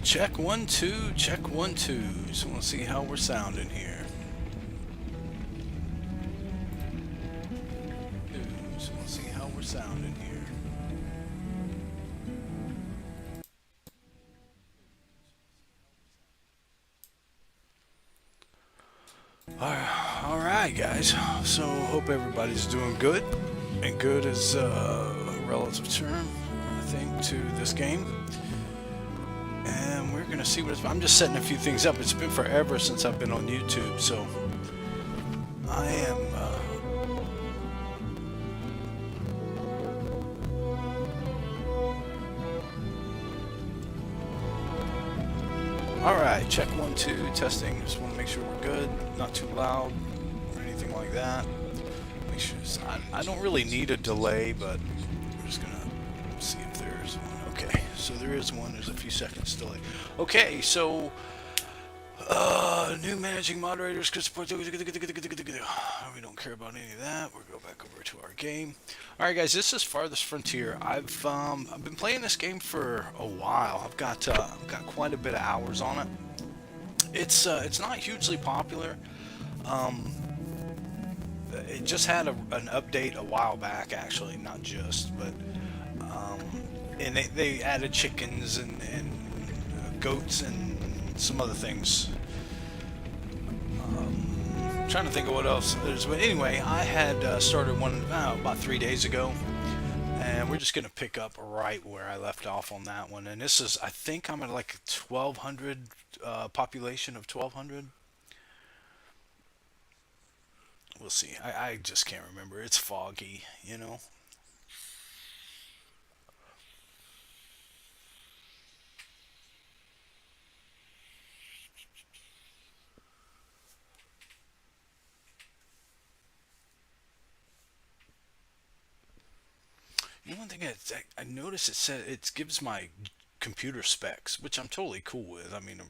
Check 1 2, check 1 2. So we'll see how we're sounding here. So we'll see how we're sounding here. Alright guys, so hope everybody's doing good, and good is a relative term, I think, to this game. And we're gonna see what I'm just setting a few things up. It's been forever since I've been on YouTube, so I am alright, check 1 2, testing. Just want to make sure we're good, not too loud or anything like that. Make sure I don't really need a delay, but we're just gonna see if there's one. Okay, so there is one. There's a few seconds delay. Okay, so new managing moderators could support. We don't care about any of that. We'll go back over to our game. All right, guys, this is Farthest Frontier. I've been playing this game for a while. I've got quite a bit of hours on it. It's not hugely popular. It just had an update a while back, actually, not just, but and they added chickens and goats and some other things. Trying to think of what else there's, but anyway, I had started one about 3 days ago, and we're just gonna pick up right where I left off on that one. And this is, I think I'm at like 1,200 population of 1,200. We'll see. I just can't remember. It's foggy, you know. One thing I noticed, it said it gives my computer specs, which I'm totally cool with. I mean,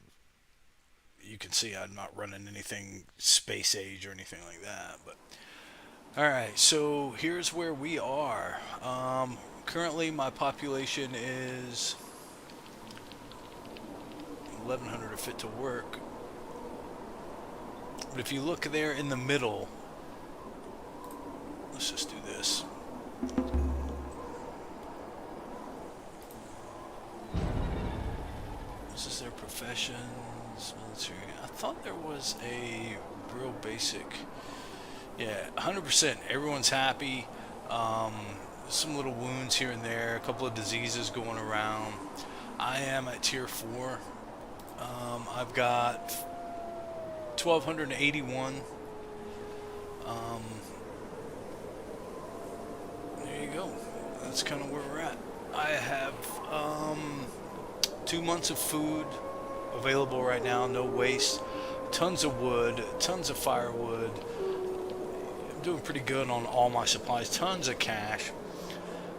you can see I'm not running anything space age or anything like that. But all right, so here's where we are. Currently, my population is 1,100 to fit to work. But if you look there in the middle, let's just do this. This is their professions, military. I thought there was a real basic. Yeah, 100%. Everyone's happy. Some little wounds here and there. A couple of diseases going around. I am at tier 4. I've got 1,281. There you go. That's kind of where we're at. I have 2 months of food available right now, no waste. Tons of wood, tons of firewood. I'm doing pretty good on all my supplies. Tons of cash.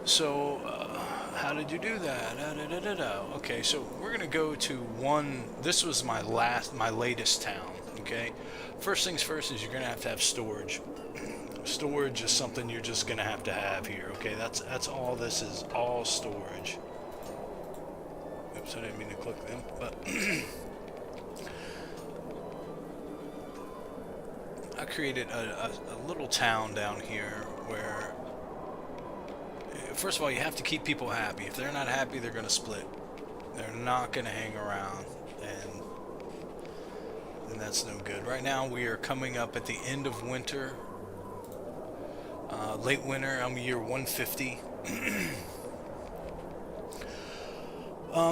So, how did you do that? Okay, so we're gonna go to one. This was my latest town. Okay, first things first is you're gonna have to have storage. Storage is something you're just gonna have to have here. Okay, that's all. This is all storage. Oops, I didn't mean to click them, but I created a little town down here where, first of all, you have to keep people happy. If they're not happy, they're going to split. They're not going to hang around, and that's no good. Right now, we are coming up at the end of winter, late winter. I'm year 150.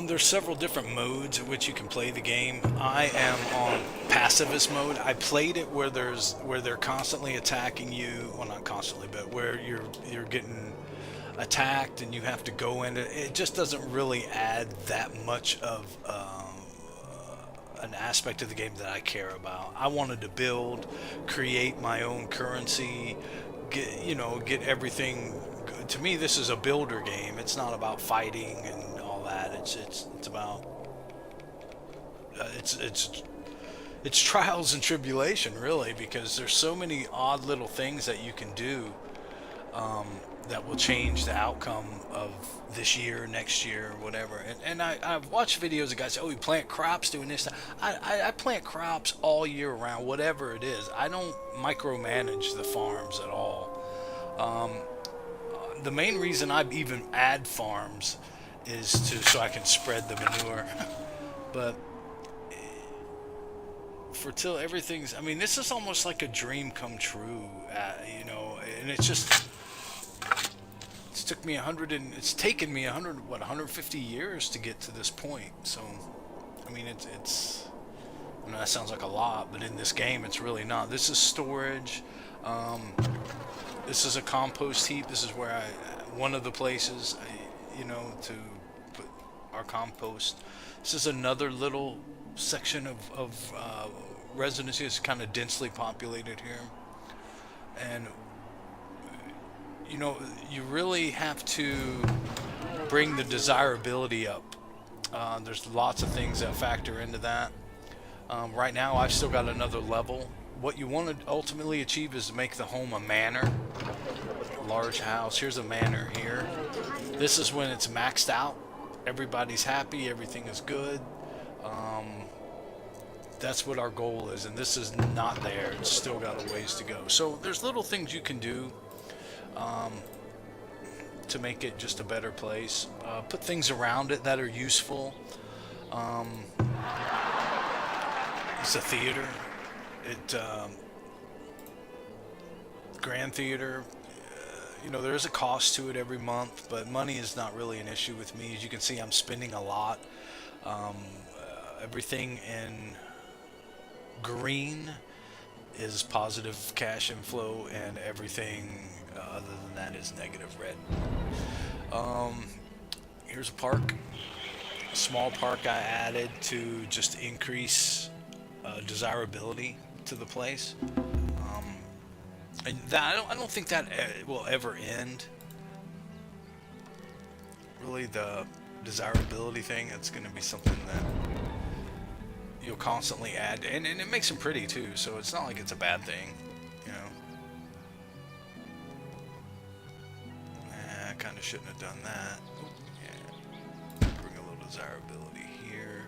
There's several different modes in which you can play the game. I am on pacifist mode. I played it where they're constantly attacking you. Well, not constantly, but where you're getting attacked and you have to go in. It just doesn't really add that much of an aspect of the game that I care about. I wanted to build, create my own currency, get everything. To me, this is a builder game. It's not about fighting and all that. It's about it's trials and tribulation, really, because there's so many odd little things that you can do that will change the outcome of this year, next year, whatever. And I've watched videos of guys say, oh, you plant crops doing this. I plant crops all year round, whatever it is. I don't micromanage the farms at all. The main reason I even add farms is to so I can spread the manure. But for till everything's, I mean, this is almost like a dream come true, you know, and it's took me 100 and it's taken me 150 years to get to this point. So, I mean, I know that sounds like a lot, but in this game, it's really not. This is storage. This is a compost heap. This is where one of the places, you know, to put our compost. This is another little section of residency. It's kind of densely populated here. And, you know, you really have to bring the desirability up. There's lots of things that factor into that. Right now, I've still got another level. What you want to ultimately achieve is to make the home a manor. Large house. Here's a manor here. This is when it's maxed out. Everybody's happy. Everything is good. That's what our goal is, and this is not there. It's still got a ways to go. So there's little things you can do to make it just a better place. Put things around it that are useful. It's a theater. Grand theater. You know, there's a cost to it every month, but money is not really an issue with me. As you can see, I'm spending a lot. Everything in green is positive cash inflow, and everything other than that is negative red. Here's a park. A small park I added to just increase desirability to the place. And that, I don't think that will ever end. Really, the desirability thing, it's going to be something that you'll constantly add, and it makes them pretty too, so it's not like it's a bad thing, you know. I kind of shouldn't have done that. Yeah. Bring a little desirability here.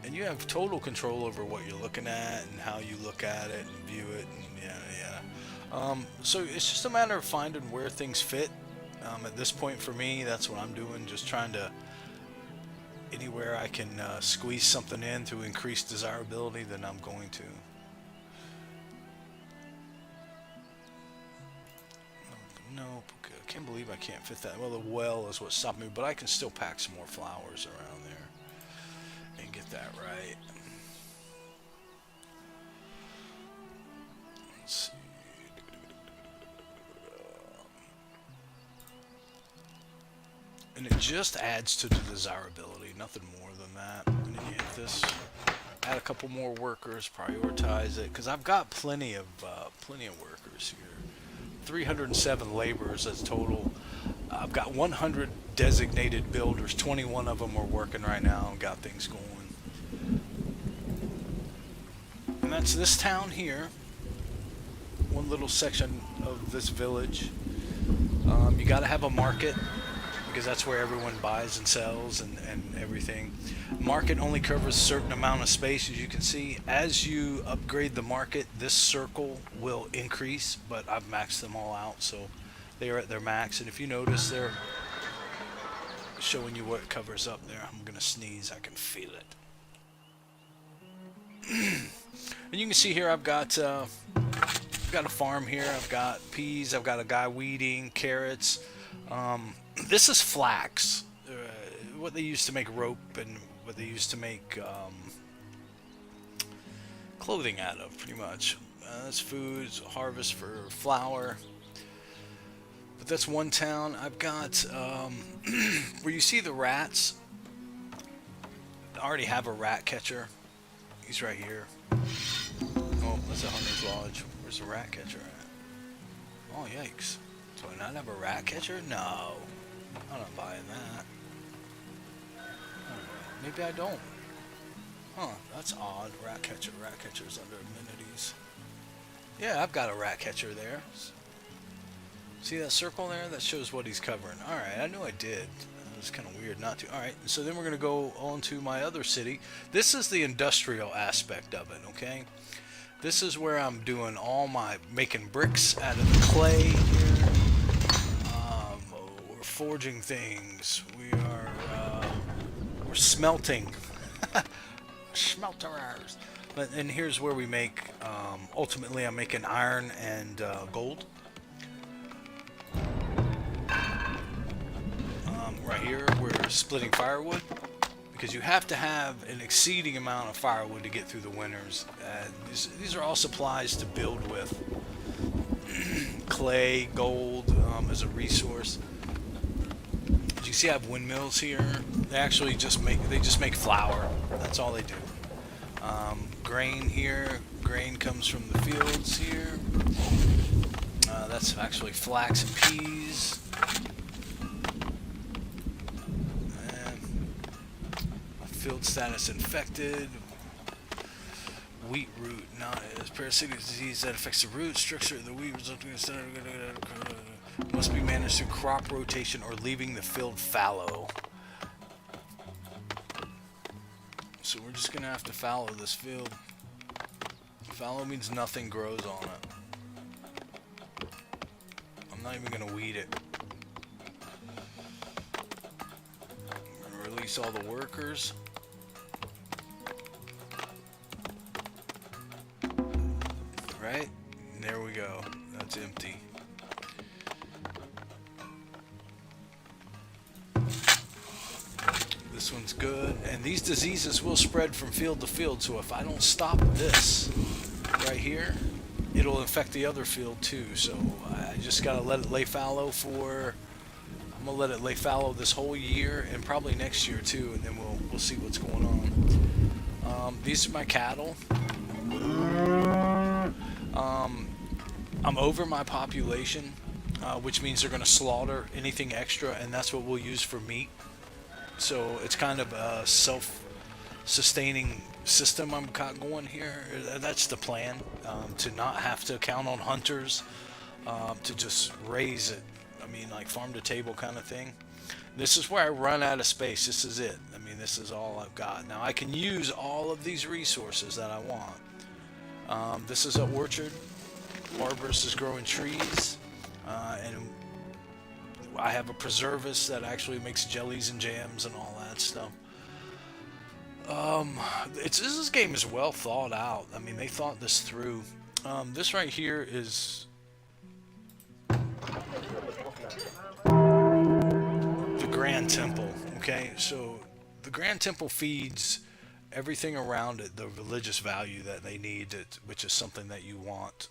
And you have total control over what you're looking at and how you look at it and view it, and so it's just a matter of finding where things fit. At this point for me, that's what I'm doing, just trying to, anywhere I can squeeze something in to increase desirability, then I'm going to. Nope, okay. I can't believe I can't fit that. Well, the well is what stopped me, but I can still pack some more flowers around there and get that right. Let's see. And it just adds to the desirability, nothing more than that. And then you hit this, add a couple more workers, prioritize it, because I've got plenty of workers here. 307 laborers as total. I've got 100 designated builders. 21 of them are working right now and got things going. And that's this town here. One little section of this village. You got to have a market, because that's where everyone buys and sells and everything. Market only covers a certain amount of space, as you can see. As you upgrade the market, this circle will increase, but I've maxed them all out, so they are at their max. And if you notice, they're showing you what it covers up there. I'm gonna sneeze, I can feel it. And you can see here I've got a farm here. I've got peas, I've got a guy weeding, carrots. This is flax, what they used to make rope and what they used to make clothing out of, pretty much. That's food, harvest for flour. But that's one town. I've got where you see the rats. I already have a rat catcher. He's right here. Oh, that's a hunter's lodge. Where's the rat catcher at? Oh, yikes. Do I not have a rat catcher? No. I'm not buying that. Maybe I don't. Huh, that's odd. Rat catcher. Rat catcher's under amenities. Yeah, I've got a rat catcher there. See that circle there? That shows what he's covering. Alright, I knew I did. It's kind of weird not to. Alright, so then we're going to go on to my other city. This is the industrial aspect of it, okay? This is where I'm doing all my making bricks out of the clay here. We're forging things. We're smelting. Smelterers. And here's where we make, ultimately I'm making iron and gold. Right here we're splitting firewood, because you have to have an exceeding amount of firewood to get through the winters. These are all supplies to build with. Clay, gold as a resource. As you see, I have windmills here. They actually just make flour. That's all they do. Grain here. Grain comes from the fields here. That's actually flax and peas. Field status infected. Wheat root, not as parasitic disease that affects the root structure of the wheat, resulting in must be managed through crop rotation or leaving the field fallow. So we're just gonna have to fallow this field. Fallow means nothing grows on it. I'm not even gonna weed it. I'm gonna release all the workers. Right? And there we go. That's empty. This one's good. And these diseases will spread from field to field, so if I don't stop this right here, it'll infect the other field too. So I just gotta let it lay fallow for... I'm gonna let it lay fallow this whole year and probably next year too, and then we'll see what's going on. These are my cattle. I'm over my population, which means they're going to slaughter anything extra, and that's what we'll use for meat. So it's kind of a self-sustaining system I'm got going here. That's the plan, to not have to count on hunters, to just raise it. I mean, like farm to table kind of thing. This is where I run out of space. This is it. I mean, this is all I've got. Now I can use all of these resources that I want. This is an orchard. Arborist is growing trees, and I have a preservist that actually makes jellies and jams and all that stuff. This game is well thought out. I mean, they thought this through. This right here is the Grand Temple. Okay, so the Grand Temple feeds everything around it, the religious value that they need, which is something that you want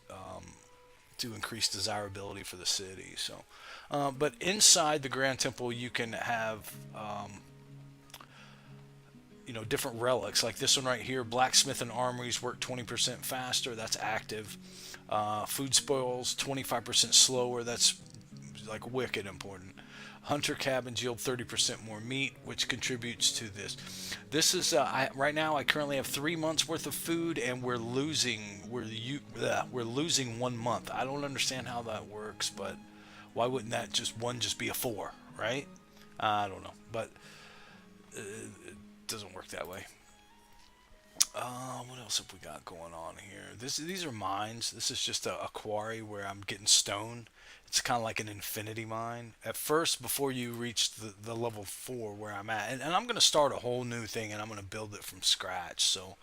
to increase desirability for the city. So, but inside the Grand Temple, you can have different relics, like this one right here. Blacksmith and armories work 20% faster. That's active. Food spoils 25% slower. That's like wicked important. Hunter cabins yield 30% more meat, which contributes to this. This is right now I currently have 3 months worth of food, and we're losing 1 month. I don't understand how that works, but why wouldn't that just be a 4, right? I don't know, but it doesn't work that way. What else have we got going on here? These are mines. This is just a quarry where I'm getting stone. It's kind of like an infinity mine. At first, before you reach the level 4 where I'm at, and I'm going to start a whole new thing, and I'm going to build it from scratch. So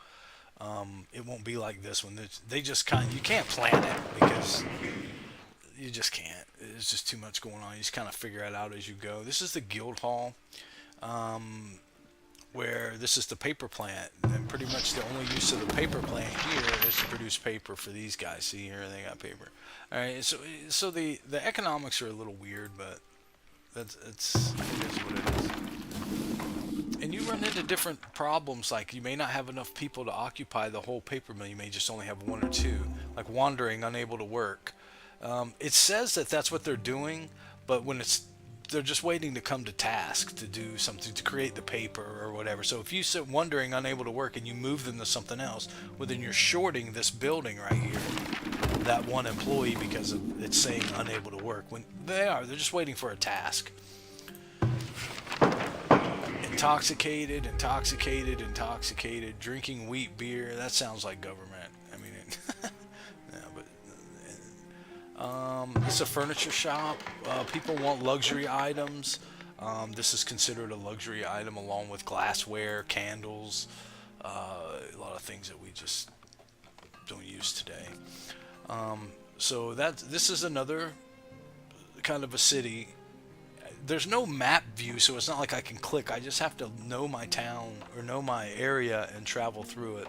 it won't be like this one. They just you can't plan it, because you just can't. There's just too much going on. You just kind of figure it out as you go. This is the guild hall. Where this is the paper plant, and pretty much the only use of the paper plant here is to produce paper for these guys. See here, they got paper. All right, so the economics are a little weird, but it is what it is. And you run into different problems, like you may not have enough people to occupy the whole paper mill. You may just only have 1 or 2, like wandering, unable to work. It says that that's what they're doing, but when they're just waiting to come to task to do something, to create the paper or whatever. So if you sit wondering, unable to work, and you move them to something else, well, then you're shorting this building right here. that one employee because of it's saying unable to work. When they're just waiting for a task. Intoxicated, intoxicated, intoxicated, drinking wheat beer. That sounds like government. I mean, yeah, but this is a furniture shop. People want luxury items. This is considered a luxury item along with glassware, candles, a lot of things that we just don't use today. So this is another kind of a city. There's no map view, so it's not like I can click. I just have to know my town or know my area and travel through it.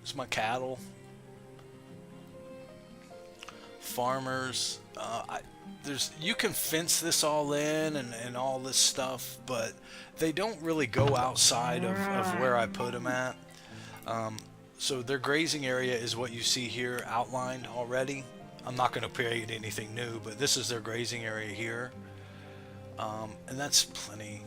It's my cattle, farmers. You can fence this all in and all this stuff, but they don't really go outside of where I put them at. So their grazing area is what you see here outlined already. I'm not going to create anything new, but this is their grazing area here. And that's plenty.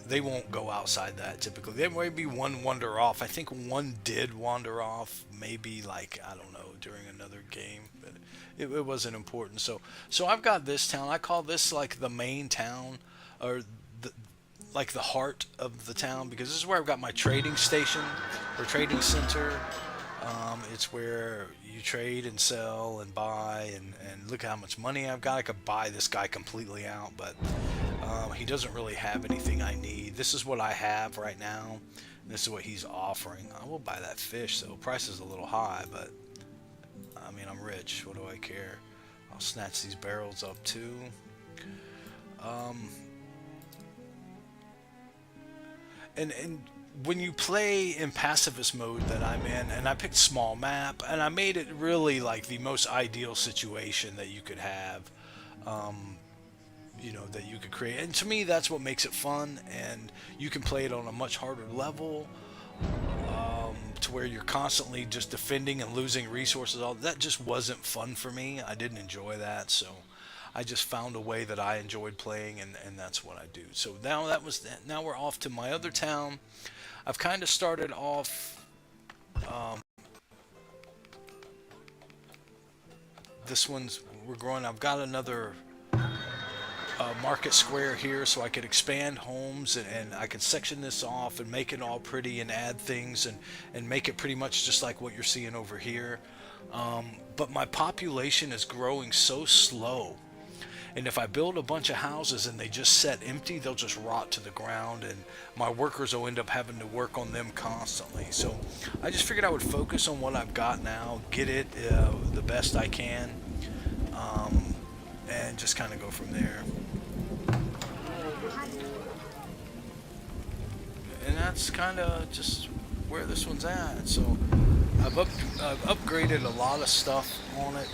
They won't go outside that typically. There may be one wander off. I think one did wander off, maybe like, I don't know, during another game, but it wasn't important. So I've got this town. I call this like the main town, or like the heart of the town, because this is where I've got my trading station or trading center. It's where you trade and sell and buy, and look at how much money I've got. I could buy this guy completely out, but he doesn't really have anything I need. This is what I have right now. This is what he's offering. I will buy that fish, so price is a little high, but I mean, I'm rich. What do I care? I'll snatch these barrels up too. And when you play in pacifist mode that I'm in, and I picked small map, and I made it really like the most ideal situation that you could have, that you could create. And to me, that's what makes it fun, and you can play it on a much harder level, to where you're constantly just defending and losing resources. All that just wasn't fun for me. I didn't enjoy that, so I just found a way that I enjoyed playing, and that's what I do. So now we're off to my other town. I've kind of started off. We're growing. I've got another market square here, so I could expand homes, and I can section this off and make it all pretty and add things and make it pretty much just like what you're seeing over here. But my population is growing so slow. And if I build a bunch of houses and they just set empty, they'll just rot to the ground, and my workers will end up having to work on them constantly. So I just figured I would focus on what I've got now, get it the best I can, and just kind of go from there. And that's kind of just where this one's at. So I've upgraded a lot of stuff on it.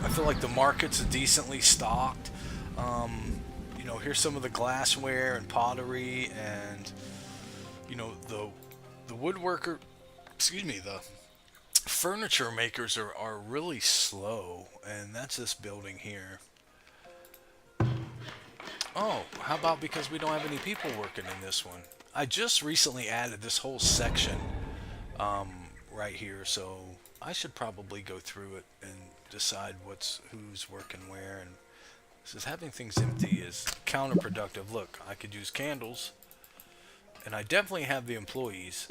I feel like the market's decently stocked. Here's some of the glassware and pottery, and the woodworker, the furniture makers are really slow, and that's this building here. Oh, how about because we don't have any people working in this one? I just recently added this whole section right here, so I should probably go through it and decide who's working where. And says having things empty is counterproductive. Look, I could use candles, and I definitely have the employees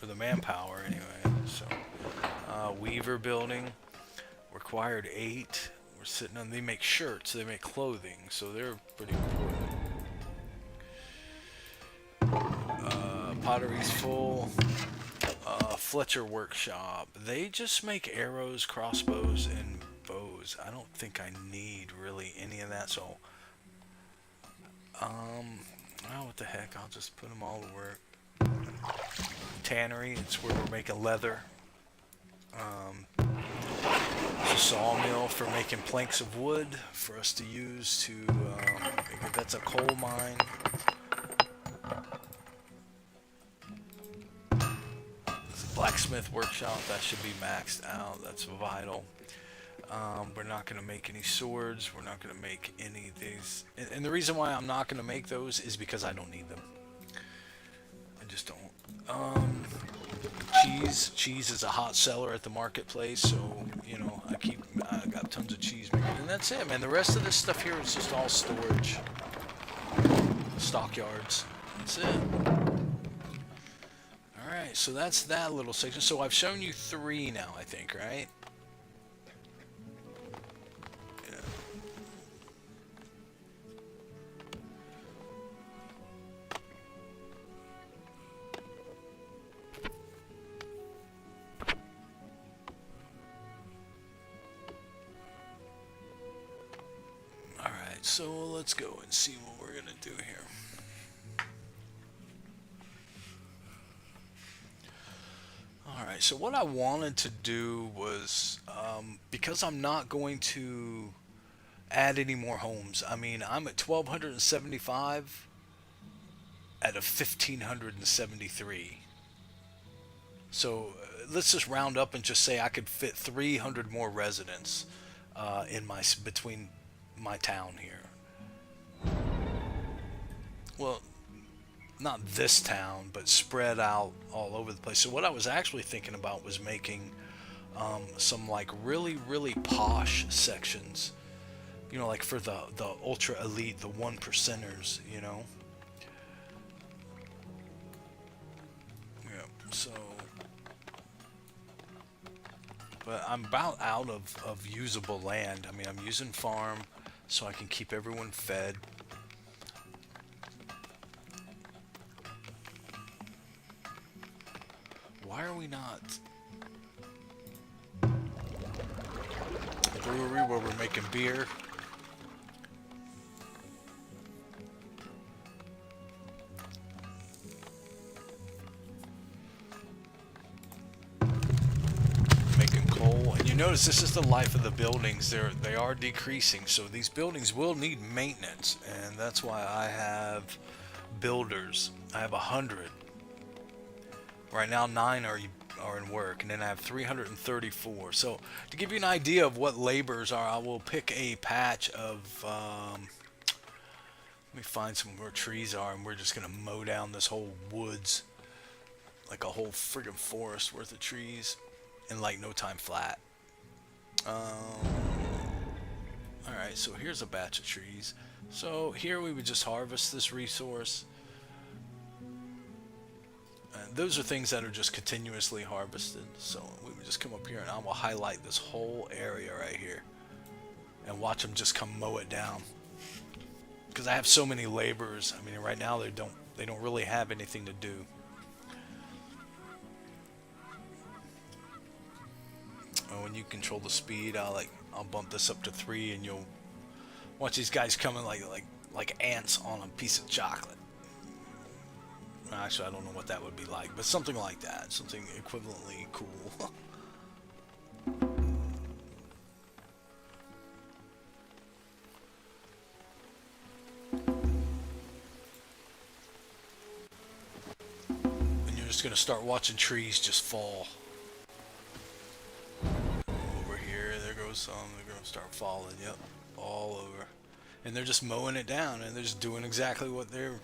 or the manpower anyway. So Weaver building required 8. We're sitting on. They make shirts, they make clothing, so they're pretty important. Pottery's full. Fletcher Workshop. They just make arrows, crossbows, and bows. I don't think I need really any of that, so what the heck, I'll just put them all to work. Tannery, it's where we're making leather. It's a sawmill for making planks of wood for us to use to, that's a coal mine. Blacksmith workshop, that should be maxed out. That's vital. We're not going to make any swords. We're not going to make any of these. And the reason why I'm not going to make those is because I don't need them. I just don't. cheese. Cheese is a hot seller at the marketplace, so you know I got tons of cheese makers, and that's it, man. The rest of this stuff here is just all storage, stockyards. That's it. All right, so that's that little section. So I've shown you 3 now, I think, right? Yeah. All right, so let's go and see what we're gonna do here. Alright, so what I wanted to do was, because I'm not going to add any more homes. I mean, I'm at 1,275 out of 1,573. So let's just round up and just say I could fit 300 more residents in between my town here. Well, not this town, but spread out all over the place. So what I was actually thinking about was making some like really posh sections, you know, like for the ultra elite, the 1%ers, you know. Yeah. So, but I'm about out of usable land. I mean, I'm using farm so I can keep everyone fed. Why are we not brewery where we're making beer? Making coal, and you notice this is the life of the buildings. They are decreasing, so these buildings will need maintenance, and that's why I have builders. I have 100. Right now, 9 are in work, and then I have 334. So, to give you an idea of what labors are, I will pick a patch of. Let me find some where trees are, and we're just gonna mow down this whole woods, like a whole friggin' forest worth of trees, in like no time flat. All right, so here's a batch of trees. So here we would just harvest this resource. Those are things that are just continuously harvested. So we would just come up here and I will highlight this whole area right here and watch them just come mow it down. Because I have so many laborers. I mean, right now they don't really have anything to do. Oh, when you control the speed, I'll bump this up to 3, and you'll watch these guys coming like ants on a piece of chocolate. Actually, I don't know what that would be like, but something like that. Something equivalently cool. And you're just going to start watching trees just fall. Over here, there goes some. They're going to start falling. Yep, all over. And they're just mowing it down, and they're just doing exactly what they're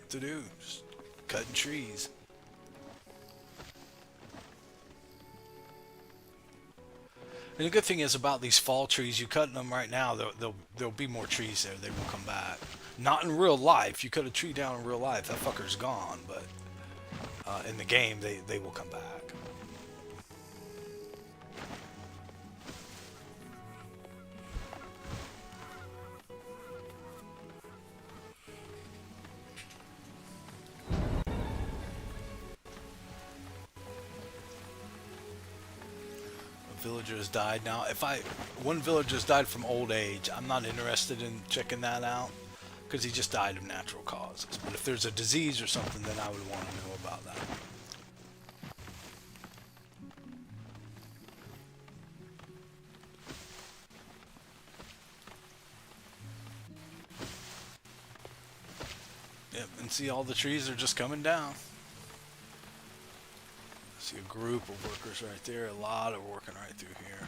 to do. Just cutting trees. And the good thing is about these fall trees, you cut them right now, there'll be more trees there. They will come back. Not in real life. You cut a tree down in real life, that fucker's gone. But in the game, they will come back. Villagers died. Now, one villager's died from old age, I'm not interested in checking that out because he just died of natural causes. But if there's a disease or something, then I would want to know about that. Yep, and see, all the trees are just coming down. See a group of workers right there. A lot are working right through here.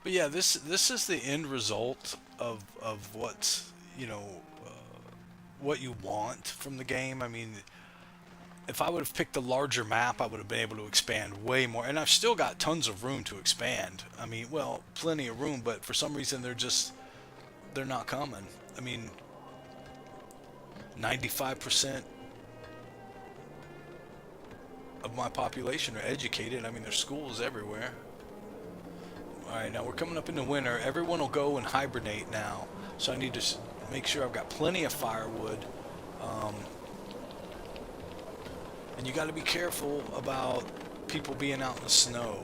But yeah, this is the end result of what's, you know, what you want from the game. I mean, if I would have picked a larger map, I would have been able to expand way more. And I've still got tons of room to expand. I mean, well, plenty of room, but for some reason they're not coming. I mean, 95% of my population are educated. I mean, there's schools everywhere. All right, now we're coming up into winter. Everyone will go and hibernate now. So I need to make sure I've got plenty of firewood. Um, and you got to be careful about people being out in the snow.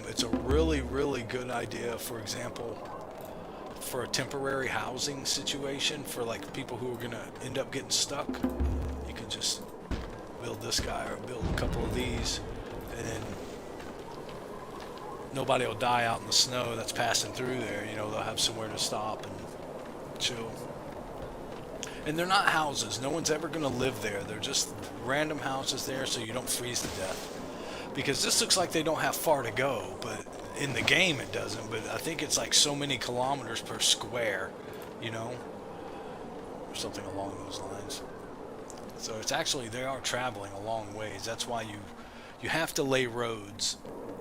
It's a really, really good idea, for example, for a temporary housing situation for like people who are going to end up getting stuck. You can just build this guy or build a couple of these, and then nobody will die out in the snow that's passing through there. You know, they'll have somewhere to stop and chill. And they're not houses. No one's ever going to live there. They're just random houses there so you don't freeze to death. Because this looks like they don't have far to go, but in the game it doesn't. But I think it's like so many kilometers per square, you know, or something along those lines. So it's actually, they are traveling a long ways. That's why you have to lay roads.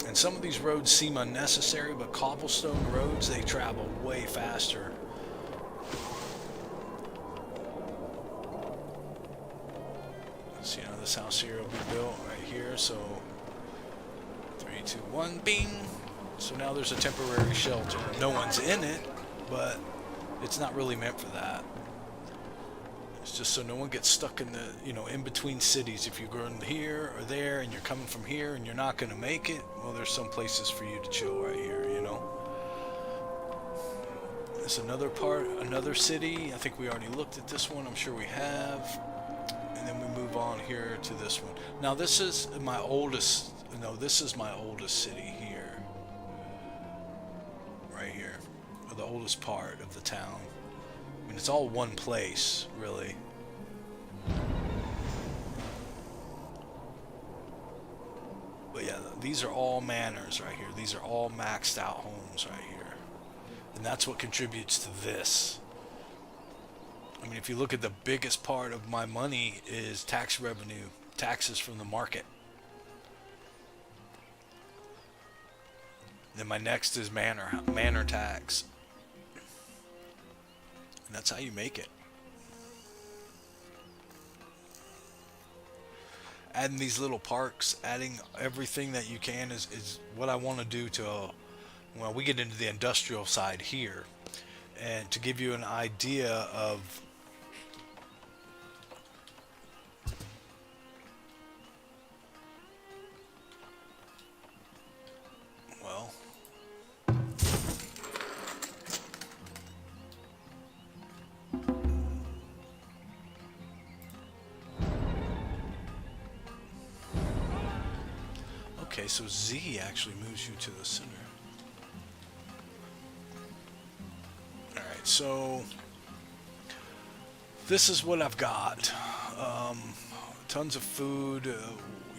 And some of these roads seem unnecessary, but cobblestone roads, they travel way faster. So, you know, this house here will be built right here. So 3, 2, 1, bing. So now there's a temporary shelter. No one's in it, but it's not really meant for that. It's just so no one gets stuck in the, you know, in between cities. If you're going here or there and you're coming from here and you're not going to make it, well, there's some places for you to chill right here, you know. There's another part, another city. I think we already looked at this one. I'm sure we have. And then we move on here to this one. Now this is my oldest, no, this is my oldest city here. Right here. Or the oldest part of the town. I mean, it's all one place, really. But yeah, these are all manors right here. These are all maxed out homes right here. And that's what contributes to this. I mean, if you look at the biggest part of my money is tax revenue, taxes from the market. Then my next is manor tax. And that's how you make it. Adding these little parks, adding everything that you can is what I want to do to, well, we get into the industrial side here. And to give you an idea of okay, so Z actually moves you to the center. Alright, so this is what I've got. Tons of food.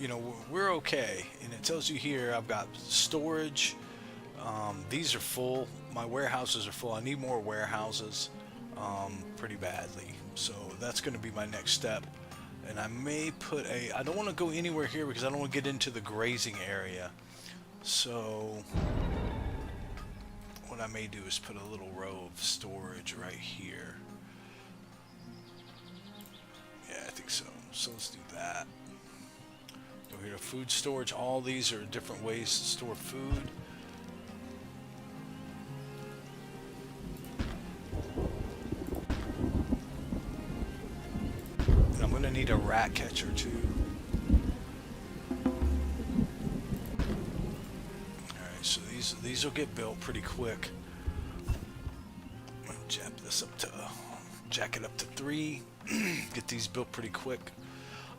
You know, we're okay. And it tells you here I've got storage. These are full. My warehouses are full. I need more warehouses pretty badly. So that's going to be my next step. And I may put I don't want to go anywhere here because I don't want to get into the grazing area. So what I may do is put a little row of storage right here. Yeah, I think so. So let's do that. Go here to food storage. All these are different ways to store food. And I'm going to need a rat catcher too. Alright, so these will get built pretty quick. I'm going to jack it up to 3. Get these built pretty quick.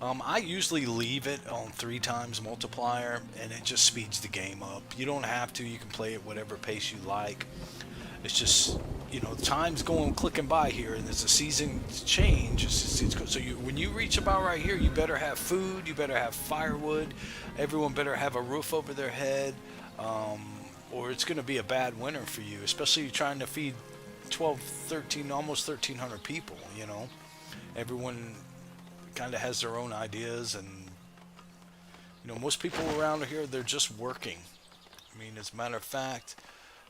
I usually leave it on 3 times multiplier, and it just speeds the game up. You don't have to. You can play at whatever pace you like. It's just, you know, time's going clicking by here, and there's a season change. So when you reach about right here, you better have food. You better have firewood. Everyone better have a roof over their head. or it's going to be a bad winter for you, especially trying to feed 12, 13, almost 1,300 people, you know. Everyone kind of has their own ideas, and, you know, most people around here, they're just working. I mean, as a matter of fact,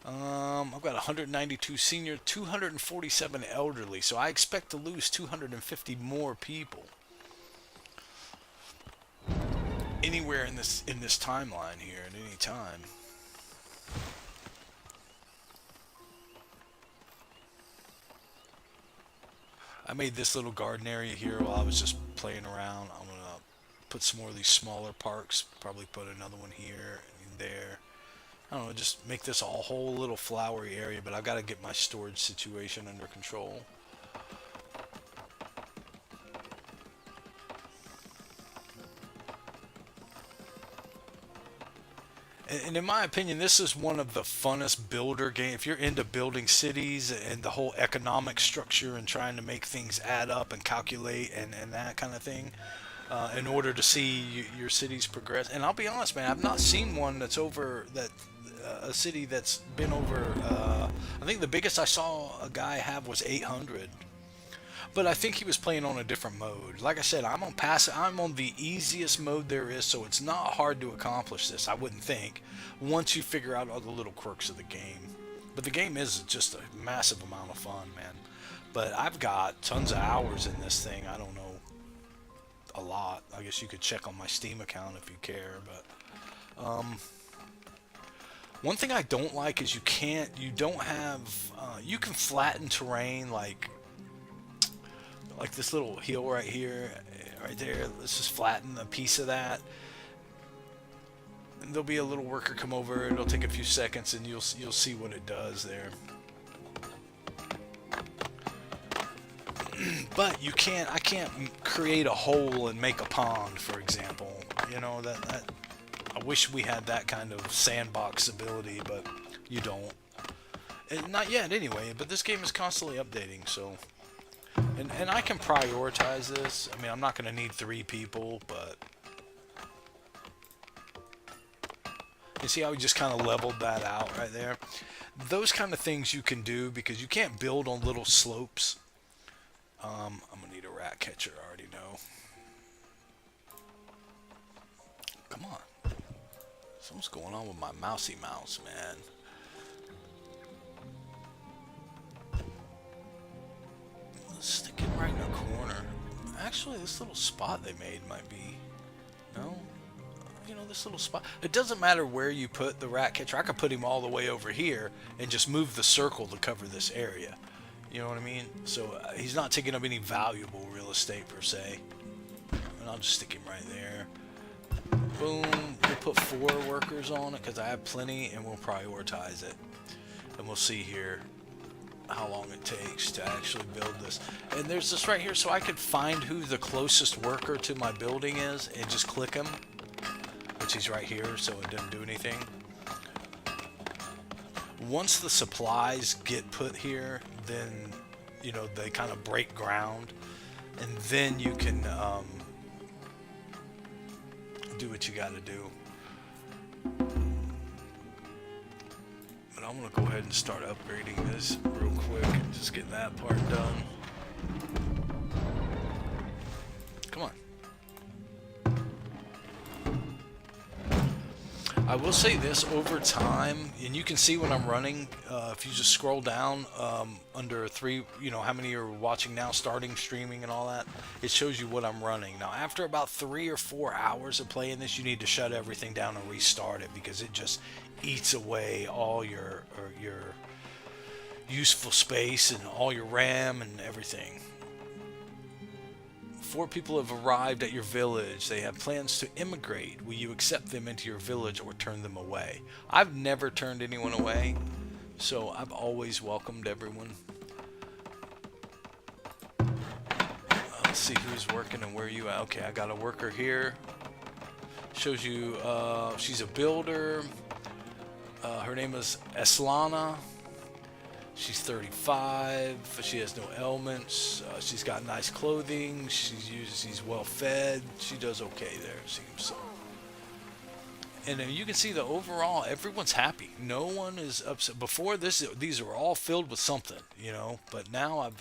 I've got 192 senior, 247 elderly, so I expect to lose 250 more people anywhere in this timeline here at any time. I made this little garden area here while I was just playing around. I'm gonna put some more of these smaller parks, probably put another one here and there. I don't know, just make this a whole little flowery area, but I've got to get my storage situation under control. And in my opinion, this is one of the funnest builder games. If you're into building cities and the whole economic structure and trying to make things add up and calculate and that kind of thing, in order to see your cities progress. And I'll be honest, man, I've not seen one that's over that a city that's been over. I think the biggest I saw a guy have was 800. But I think he was playing on a different mode. Like I said, I'm on passive. I'm on the easiest mode there is, so it's not hard to accomplish this. I wouldn't think, once you figure out all the little quirks of the game. But the game is just a massive amount of fun, man. But I've got tons of hours in this thing. I don't know, a lot. I guess you could check on my Steam account if you care. But one thing I don't like is you don't have, you can flatten terrain like this little hill right here, right there. Let's just flatten a piece of that. And there'll be a little worker come over. It'll take a few seconds, and you'll see what it does there. But I can't create a hole and make a pond, for example. You know, that I wish we had that kind of sandbox ability, but you don't. And not yet, anyway. But this game is constantly updating, so. And I can prioritize this. I mean, I'm not going to need 3 people, but you see how we just kind of leveled that out right there? Those kind of things you can do because you can't build on little slopes. I'm going to need a rat catcher, I already know. Come on. Something's going on with my mousy mouse, man. Stick it right in the corner. Actually, this little spot they made might be... No? You know, this little spot... It doesn't matter where you put the rat catcher. I could put him all the way over here and just move the circle to cover this area. You know what I mean? So he's not taking up any valuable real estate per se. And I'll just stick him right there. Boom. We'll put 4 workers on it because I have plenty, and we'll prioritize it. And we'll see here how long it takes to actually build this. And there's this right here, so I could find who the closest worker to my building is and just click him, which he's right here, so it didn't do anything. Once the supplies get put here, then, you know, they kind of break ground, and then you can do what you got to do. But I'm going to go ahead and start upgrading this real quick and just get that part done. Come on. I will say this, over time, and you can see when I'm running, if you just scroll down under 3, you know, how many you're watching now, starting streaming and all that, it shows you what I'm running. Now, after about 3 or 4 hours of playing this, you need to shut everything down and restart it because it just eats away all your useful space and all your RAM and everything. 4 people have arrived at your village. They have plans to immigrate. Will you accept them into your village or turn them away? I've never turned anyone away, so I've always welcomed everyone. Let's see who's working and where you at. Okay, I got a worker here. Shows you she's a builder. Her name is Eslana. She's 35. She has no ailments. She's got nice clothing. She's well fed. She does okay there, it seems. So. And you can see the overall, everyone's happy. No one is upset. Before this, these were all filled with something, you know. But now I've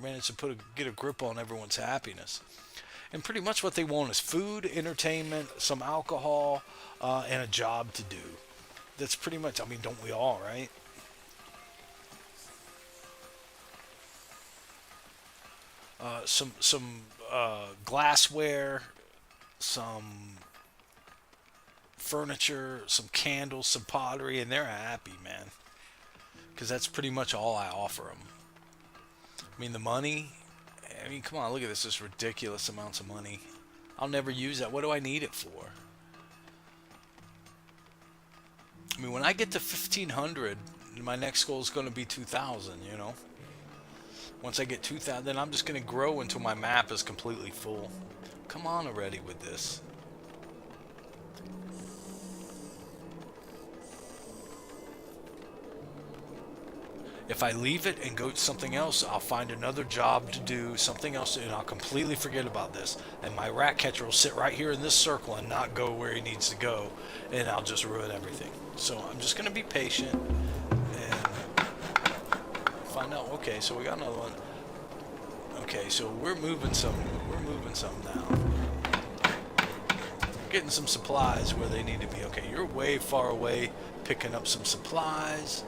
managed to get a grip on everyone's happiness. And pretty much what they want is food, entertainment, some alcohol, and a job to do. That's pretty much. I mean, don't we all, right? Some glassware, some furniture, some candles, some pottery, and they're happy, man. Because that's pretty much all I offer them. I mean, the money. I mean, come on, look at this. This ridiculous amounts of money. I'll never use that. What do I need it for? I mean, when I get to 1,500, my next goal is going to be 2,000, you know? Once I get 2,000, then I'm just going to grow until my map is completely full. Come on already with this. If I leave it and go to something else, I'll find another job to do, something else, and I'll completely forget about this. And my rat catcher will sit right here in this circle and not go where he needs to go, and I'll just ruin everything. So I'm just going to be patient and find out. Okay, so we got another one. Okay, so we're moving some now. Getting some supplies where they need to be. Okay, you're way far away picking up some supplies.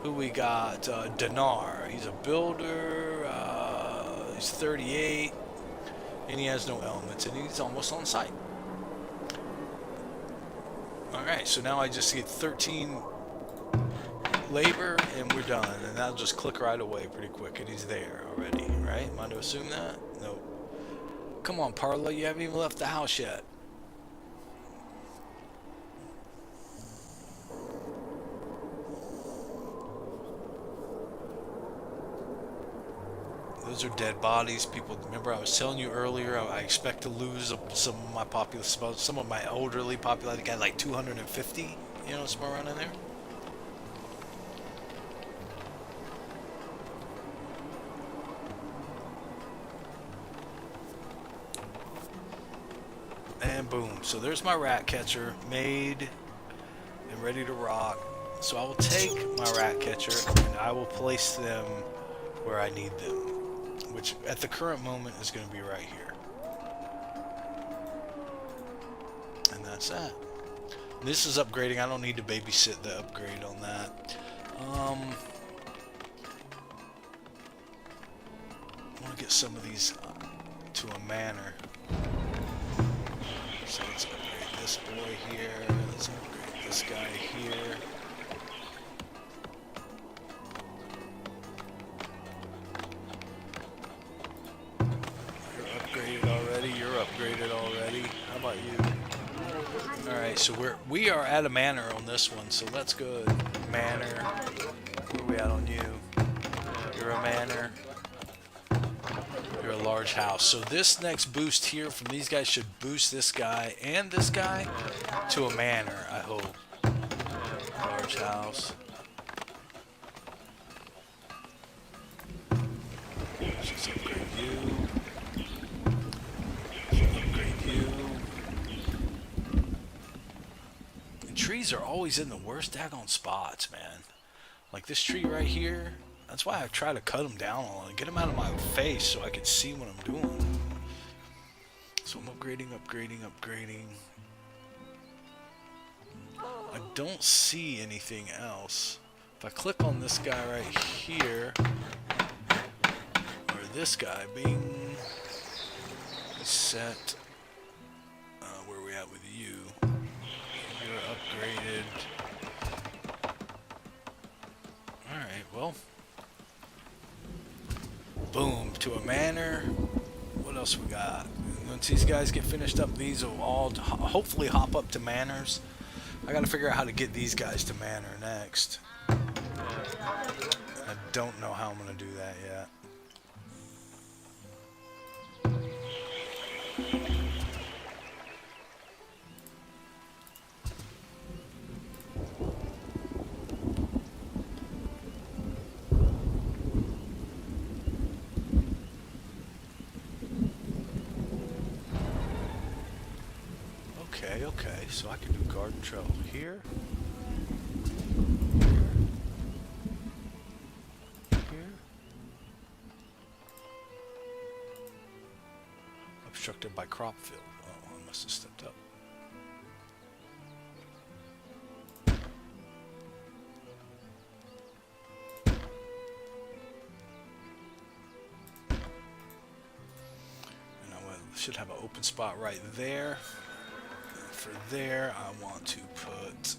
Who we got? Dinar. He's a builder. He's 38. And he has no elements. And he's almost on site. Alright, so now I just get 13 labor and we're done. And that'll just click right away pretty quick. And he's there already, right? Am I to assume that? Nope. Come on, Parla. You haven't even left the house yet. Those are dead bodies. People, remember I was telling you earlier, I expect to lose some of my population, some of my elderly population, got like 250, you know, somewhere around in there. And boom. So there's my rat catcher, made and ready to rock. So I will take my rat catcher and I will place them where I need them, which at the current moment is going to be right here. And that's that. This is upgrading. I don't need to babysit the upgrade on that. I want to get some of these to a manor. So let's upgrade this boy here. Let's upgrade this guy here. Upgraded already. How about you? Alright, so we are at a manor on this one, so that's good. Manor. Where are we at on you? You're a manor. You're a large house. So this next boost here from these guys should boost this guy and this guy to a manor, I hope. Large house. Let's just upgrade you. Trees are always in the worst daggone spots, man. Like this tree right here. That's why I try to cut them down a lot, get them out of my face so I can see what I'm doing. So I'm upgrading. I don't see anything else. If I click on this guy right here, or this guy, being set, where are we at with you? Upgraded. Alright, well. Boom, to a manor. What else we got? Once these guys get finished up, these will all hopefully hop up to manors. I gotta figure out how to get these guys to manor next. I don't know how I'm gonna do that yet. Okay, okay. So I can do garden trail here. Here. Obstructed by crop field. Oh, I must have stepped up. And I should have an open spot right there. And for there, I want to put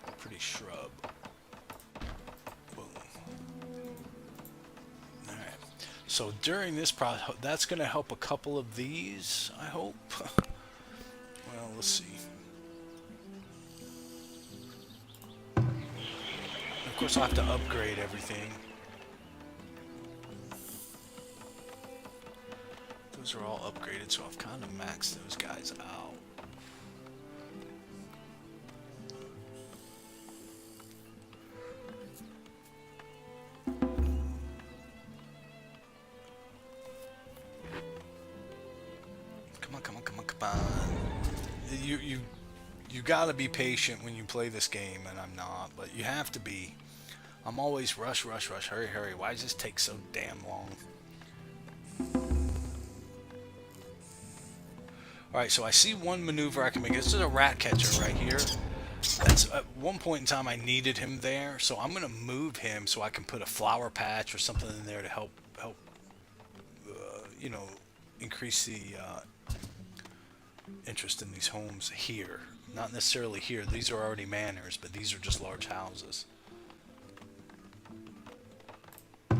a pretty shrub. Boom. All right. So during this process, that's going to help a couple of these, I hope. Well, let's see. Of course, I'll have to upgrade everything. Those are all upgraded, so I've kind of maxed those guys out. Come on, come on, come on, come on. You gotta be patient when you play this game, and I'm not, but you have to be. I'm always rush, hurry, hurry. Why does this take so damn long? Alright, so I see one maneuver I can make. This is a rat catcher right here. That's at one point in time I needed him there, so I'm gonna move him so I can put a flower patch or something in there to help you know, increase the interest in these homes here. Not necessarily here. These are already manors, but these are just large houses. So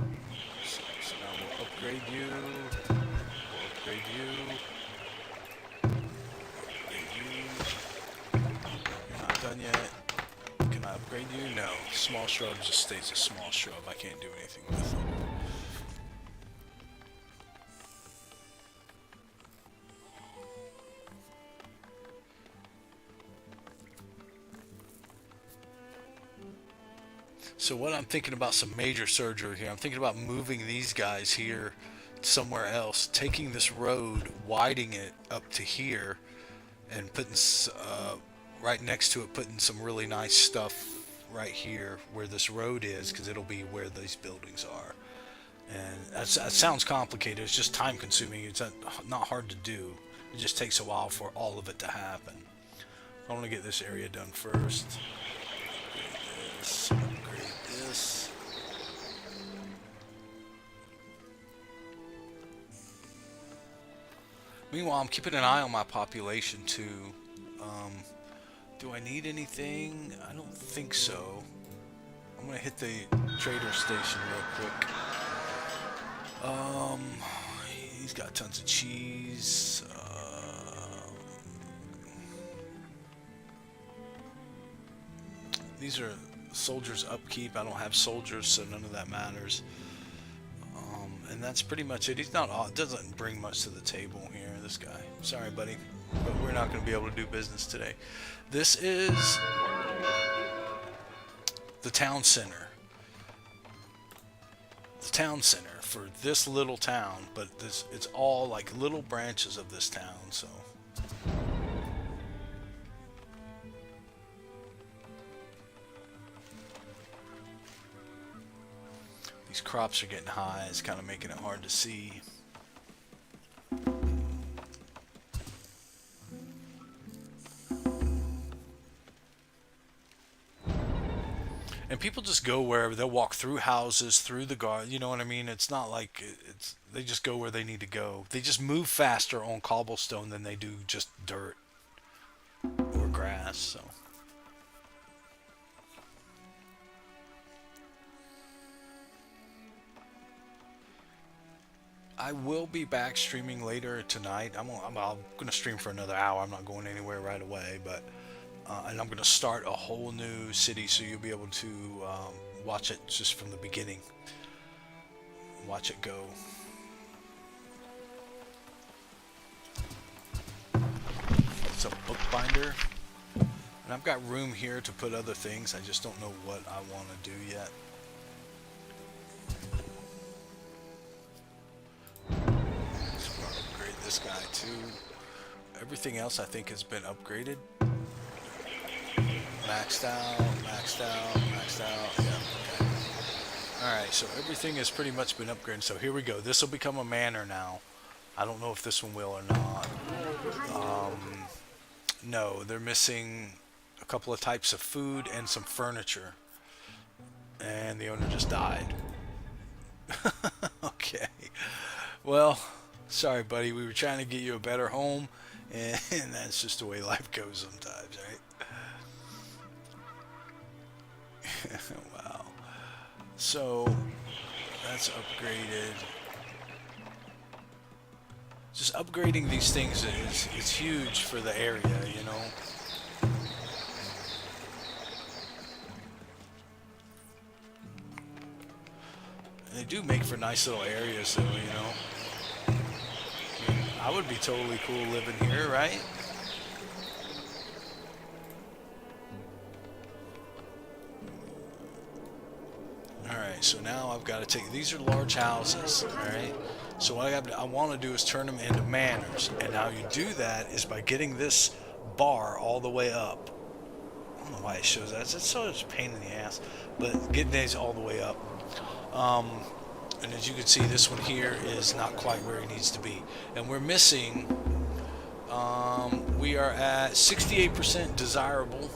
now we'll upgrade you. We'll upgrade you. Upgrade you. You're not done yet. Can I upgrade you? No. Small shrub just stays a small shrub. I can't do anything with it. So what I'm thinking about some major surgery here. I'm thinking about moving these guys here somewhere else, taking this road, widening it up to here, and putting right next to it, putting some really nice stuff right here where this road is, because it'll be where these buildings are. And that sounds complicated. It's just time consuming. It's not hard to do. It just takes a while for all of it to happen. I want to get this area done first. Upgrade this. Meanwhile, I'm keeping an eye on my population too. Do I need anything? I don't think so. I'm gonna hit the trader station real quick. He's got tons of cheese. These are soldiers upkeep. I don't have soldiers, so none of that matters. And that's pretty much it. He's not. Doesn't bring much to the table here. This guy. Sorry, buddy, but we're not going to be able to do business today. This is the town center. The town center for this little town, but it's all like little branches of this town. So. These crops are getting high. It's kind of making it hard to see. And people just go wherever. They'll walk through houses, through the garden. You know what I mean? It's not like they just go where they need to go. They just move faster on cobblestone than they do just dirt or grass. So. I will be back streaming later tonight. I'm going to stream for another hour. I'm not going anywhere right away, but and I'm going to start a whole new city, so you'll be able to watch it just from the beginning. Watch it go. It's a bookbinder, and I've got room here to put other things. I just don't know what I want to do yet. This guy too. everything else I think has been upgraded. Maxed out, maxed out, maxed out. Yeah, okay. Alright, so everything has pretty much been upgraded. So here we go. This will become a manor now. I don't know if this one will or not. No, they're missing a couple of types of food and some furniture. And the owner just died. Okay. Well, sorry, buddy. We were trying to get you a better home, and that's just the way life goes sometimes, right? Wow. So, that's upgraded. Just upgrading these things is huge for the area, you know? And they do make for nice little areas, though, you know? I mean, I would be totally cool living here, right? Alright, so now I've got to take... These are large houses, alright? So what I want to do is turn them into manors. And how you do that is by getting this bar all the way up. I don't know why it shows that. It's such a pain in the ass. But getting these all the way up. And as you can see, this one here is not quite where it needs to be. And we're missing... we are at 68% desirable.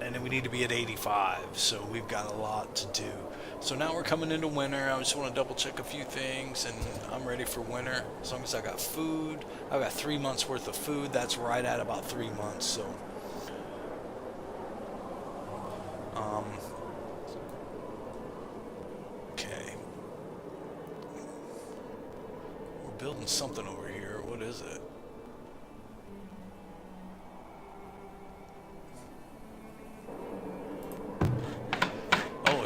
And then we need to be at 85. So we've got a lot to do. So now we're coming into winter. I just want to double check a few things, and I'm ready for winter. As long as I got food, I've got 3 months worth of food. That's right at about 3 months. So, okay, we're building something over here. What is it?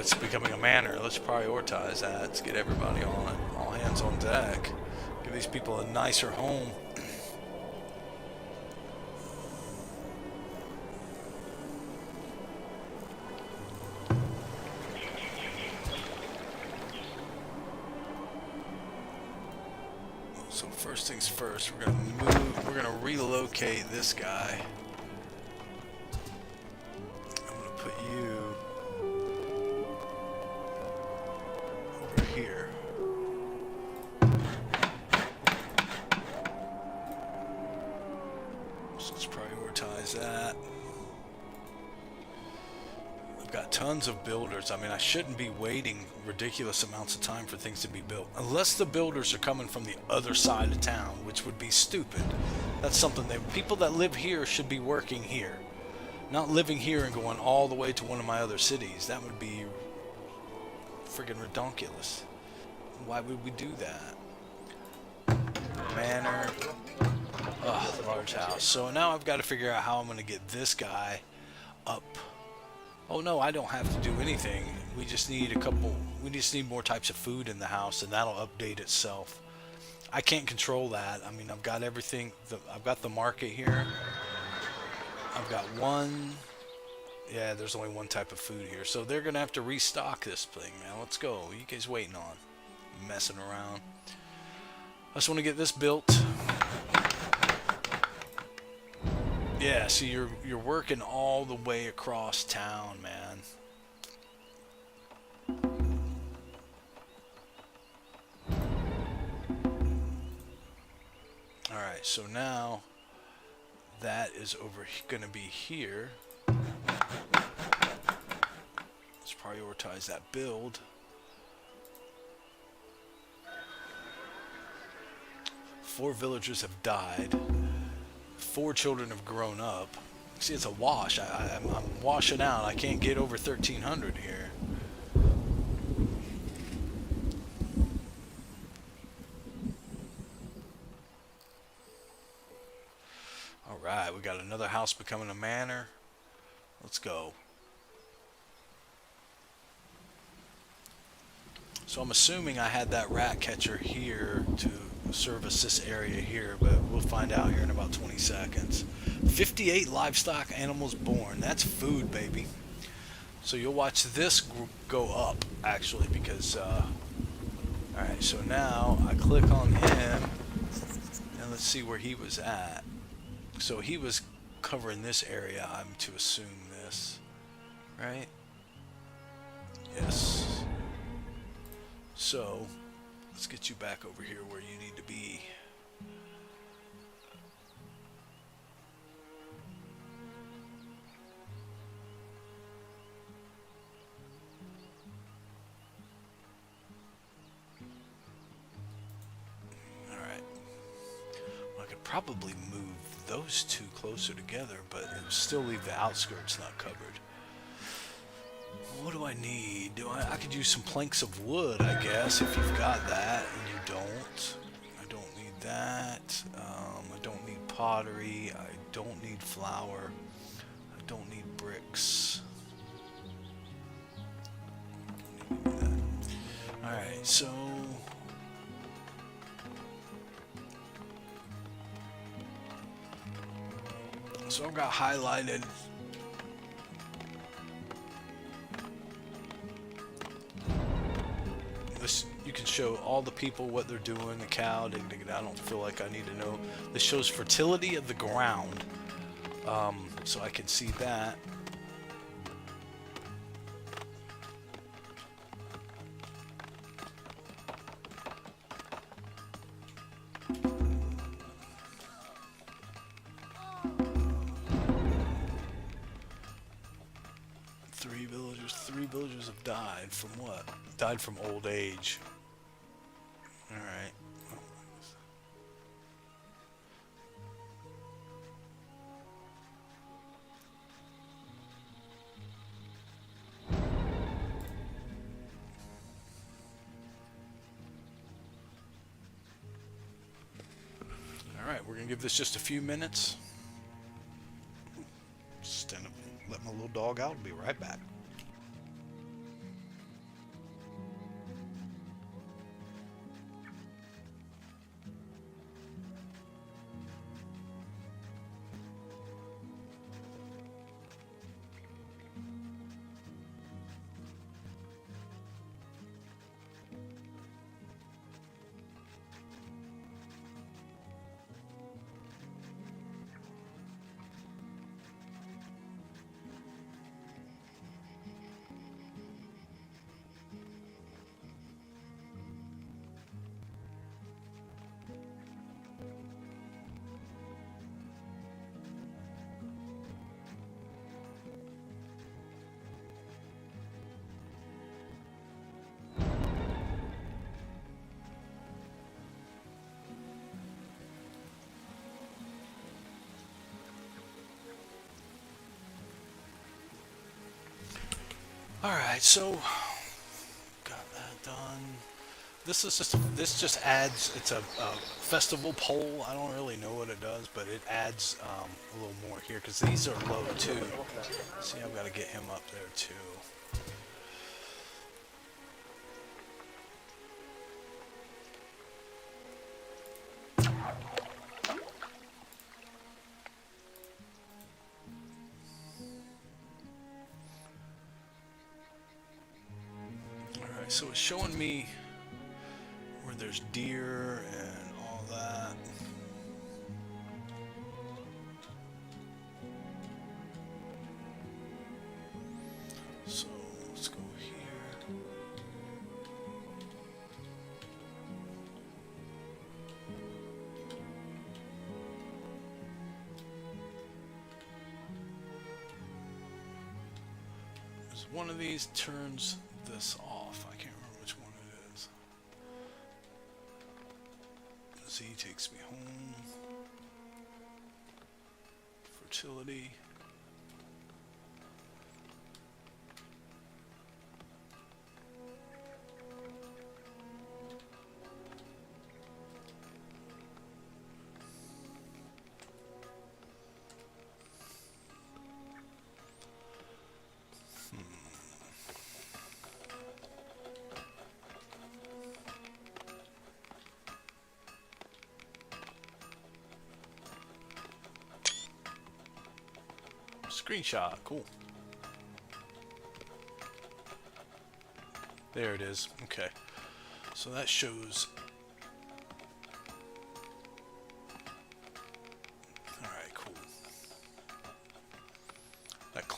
It's becoming a manor. Let's prioritize that. Let's get everybody on it. All hands on deck. Give these people a nicer home. So first things first, we're gonna relocate this guy. I'm gonna put you here. So let's prioritize that. I've got tons of builders. I mean, I shouldn't be waiting ridiculous amounts of time for things to be built. Unless the builders are coming from the other side of town, which would be stupid. That's something that people that live here should be working here. Not living here and going all the way to one of my other cities. That would be friggin' redonkulous. Why would we do that? Manor. Ugh, large house. So now I've got to figure out how I'm going to get this guy up. Oh no, I don't have to do anything. We just need we just need more types of food in the house, and that'll update itself. I can't control that. I mean, I've got everything. I've got the market here. I've got one. Yeah, there's only one type of food here. So they're going to have to restock this thing, man. Let's go. What are you guys waiting on? Messing around. I just want to get this built. Yeah, see, you're working all the way across town, man. Alright, so now that is going to be here. Let's prioritize that build. 4 villagers have died. 4 children have grown up. See, it's a wash. I'm washing out. I can't get over 1,300 here. Alright, we got another house becoming a manor. Let's go. So I'm assuming I had that rat catcher here to service this area here, but we'll find out here in about 20 seconds. 58 livestock animals born. That's food, baby. So you'll watch this go up, actually, because alright, so now I click on him and let's see where he was at. So he was covering this area, I'm to assume this, right? Yes. So, let's get you back over here where you need to be. Alright. Well, I could probably move those two closer together, but it would still leave the outskirts not covered. What do I need? I could use some planks of wood, I guess, if you've got that, and you don't. I don't need that. I don't need pottery. I don't need flour. I don't need bricks. Alright, so... So I've got highlighted... You can show all the people what they're doing, the cow, I don't feel like I need to know. This shows fertility of the ground, so I can see that. Three villagers have died from what? Died from old age. Alright. Alright, we're gonna give this just a few minutes. Stand up, let my little dog out, and be right back. Alright, so got that done. This just adds, it's a festival pole. I don't really know what it does, but it adds a little more here because these are low too. See, I've got to get him up there too. So it's showing me where there's deer and all that. So let's go here. There's one of these turns this off. I can't remember which one it is. Z takes me home. Fertility. Screenshot, cool. There it is. Okay. So that shows. Alright, cool.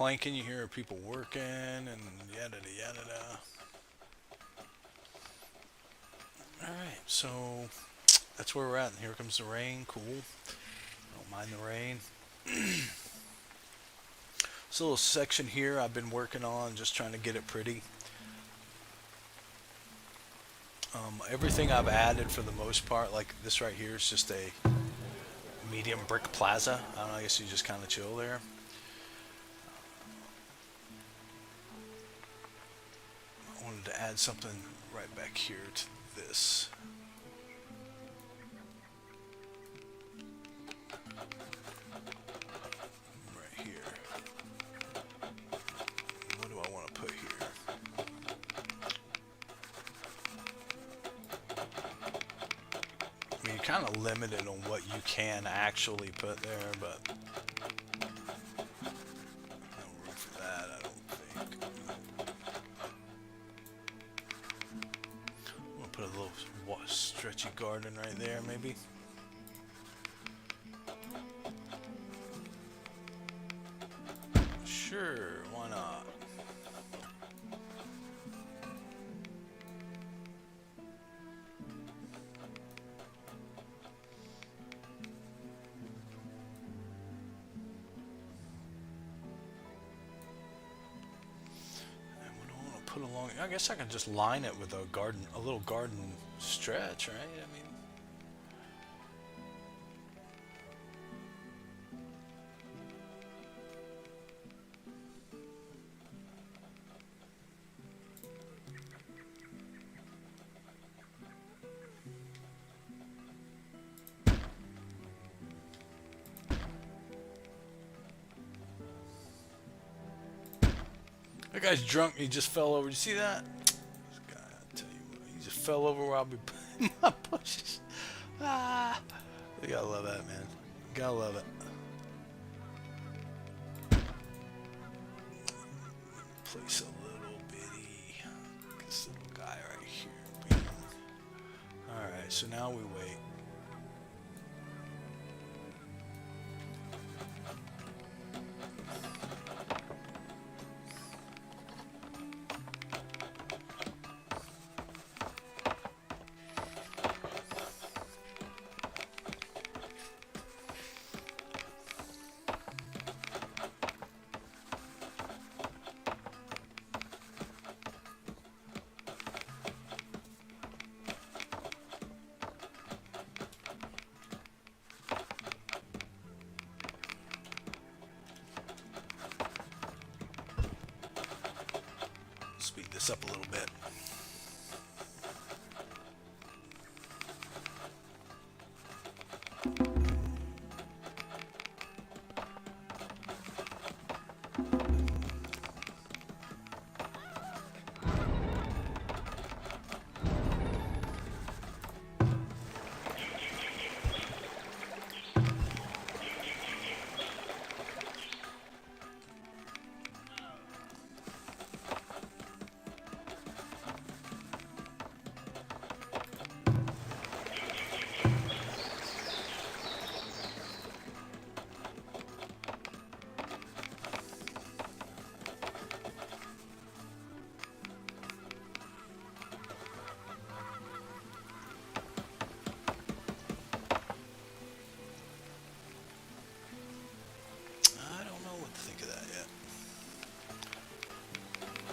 clanking, you hear people working, and yada yada. Alright, so that's where we're at. And here comes the rain. Cool. Don't mind the rain. This little section here I've been working on, just trying to get it pretty. Everything I've added for the most part, like this right here, is just a medium brick plaza. I don't know, I guess you just kind of chill there. I wanted to add something right back here to this. Right here. What do I want to put here? I mean, you're kind of limited on what you can actually put there, but no room for that, I don't think. I'm gonna put a little stretchy garden right there, maybe. Sure, why not? Put along. I guess I can just line it with a garden, a little garden stretch, right? I mean, that guy's drunk. He just fell over. You see that? This guy, I tell you what, he just fell over where I'll be putting my bushes. Ah, you gotta love that, man. Gotta love it. Place a little bitty. This little guy right here. All right, so now we wait. Speed this up a little bit.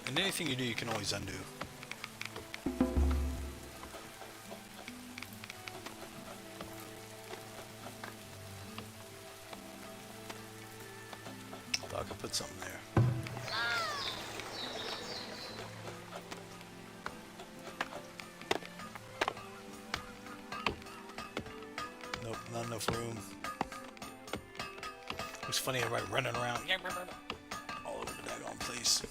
And anything you do, you can always undo. Thought I could put something there. Nope, not enough room. Looks funny, everybody running around all over the daggone place.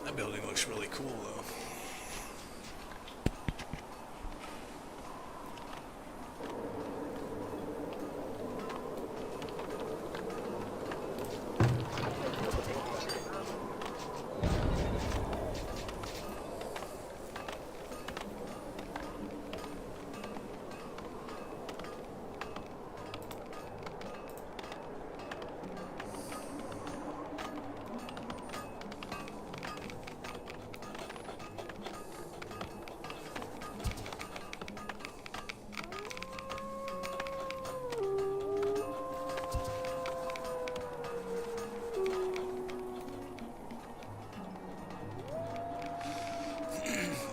That building looks really cool, though.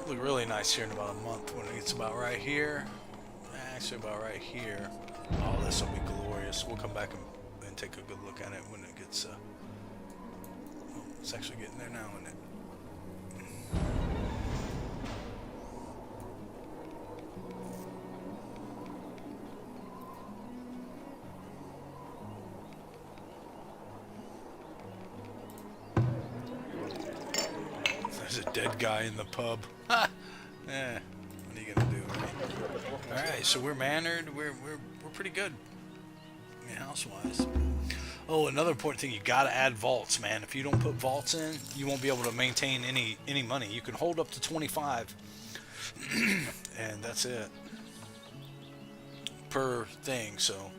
Look really nice here in about a month when it gets about right here. Actually, about right here. Oh, this will be glorious. We'll come back and take a good look at it when it gets. Oh, it's actually getting there now, isn't it? There's a dead guy in the pub. Ha! Yeah. What are you gonna do? All right, so we're mannered. We're pretty good. I mean, house-wise. Oh, another important thing, you gotta add vaults, man. If you don't put vaults in, you won't be able to maintain any money. You can hold up to 25, and that's it per thing. So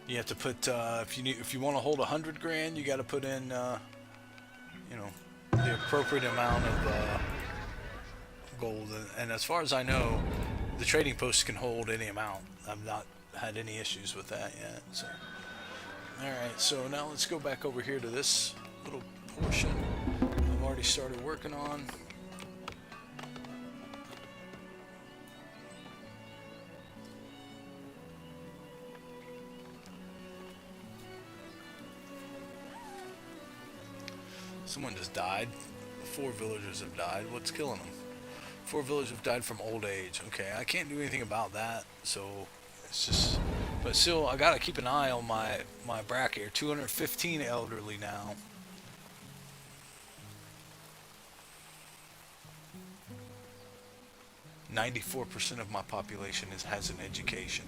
you have to put if you want to hold 100 grand, you got to put in you know, the appropriate amount of gold. And as far as I know, the trading post can hold any amount. I've not had any issues with that yet. So, all right. So now let's go back over here to this little portion I've already started working on. Someone just died. 4 villagers have died. What's killing them? 4 villagers have died from old age. Okay, I can't do anything about that. So it's just, but still, I gotta keep an eye on my bracket here. 215 elderly now. .94% of my population has an education.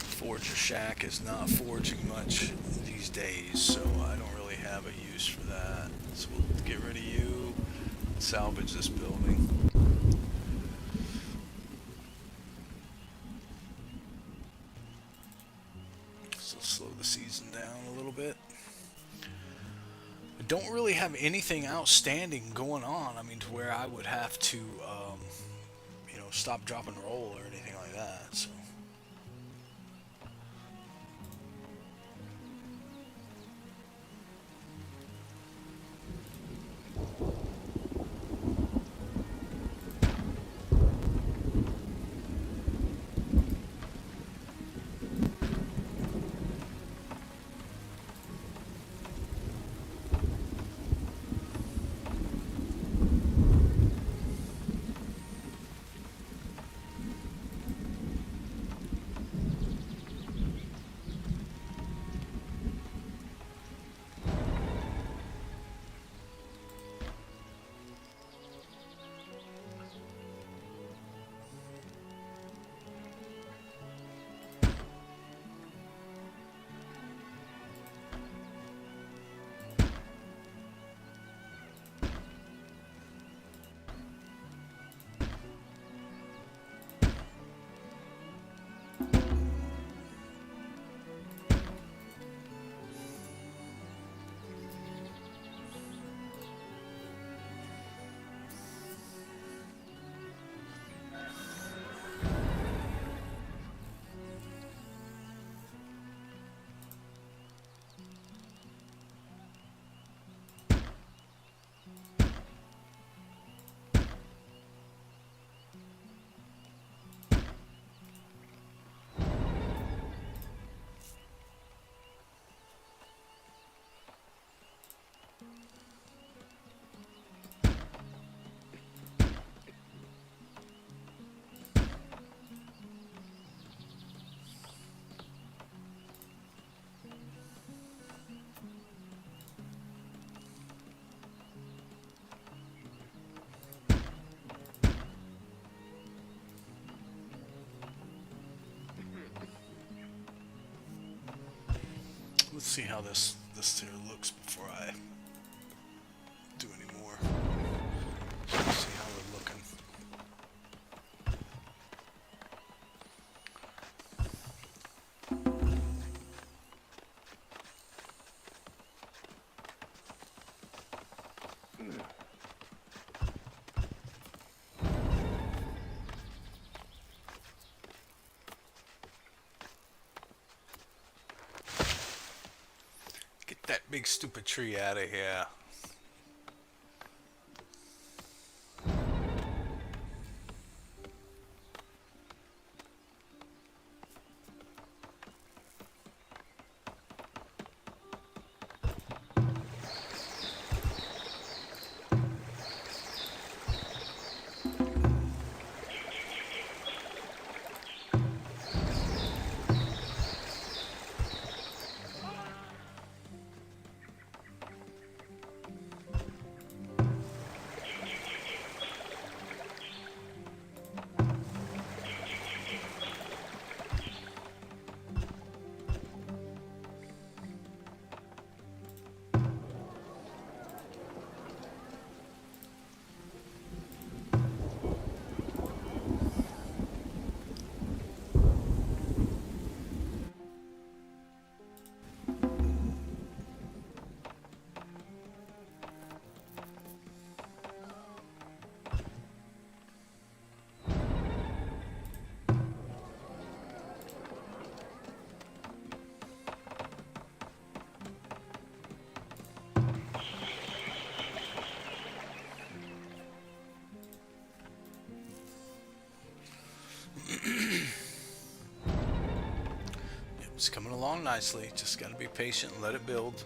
Forger Shack is not forging much these days, so I don't really have a use for that. So we'll get rid of you and salvage this building. So slow the season down a little bit. I don't really have anything outstanding going on. I mean, to where I would have to, you know, stop, drop, and roll or anything like that. So. see how this here looks before I do any more. Let's see how we're looking. Get that big stupid tree out of here. It's coming along nicely. Just got to be patient and let it build.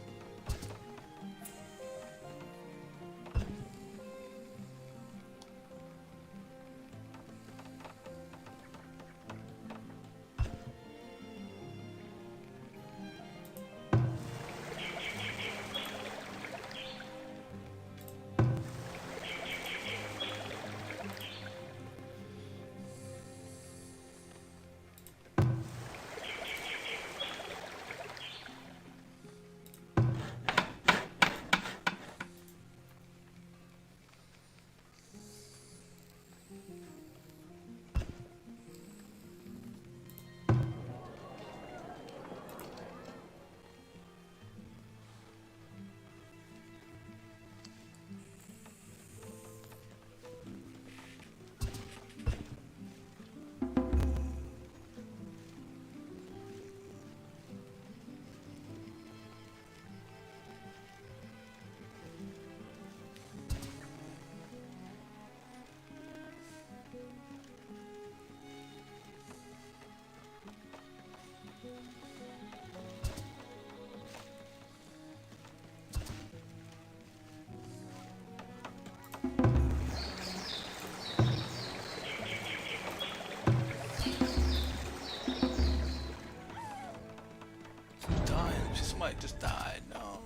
Might just died. No.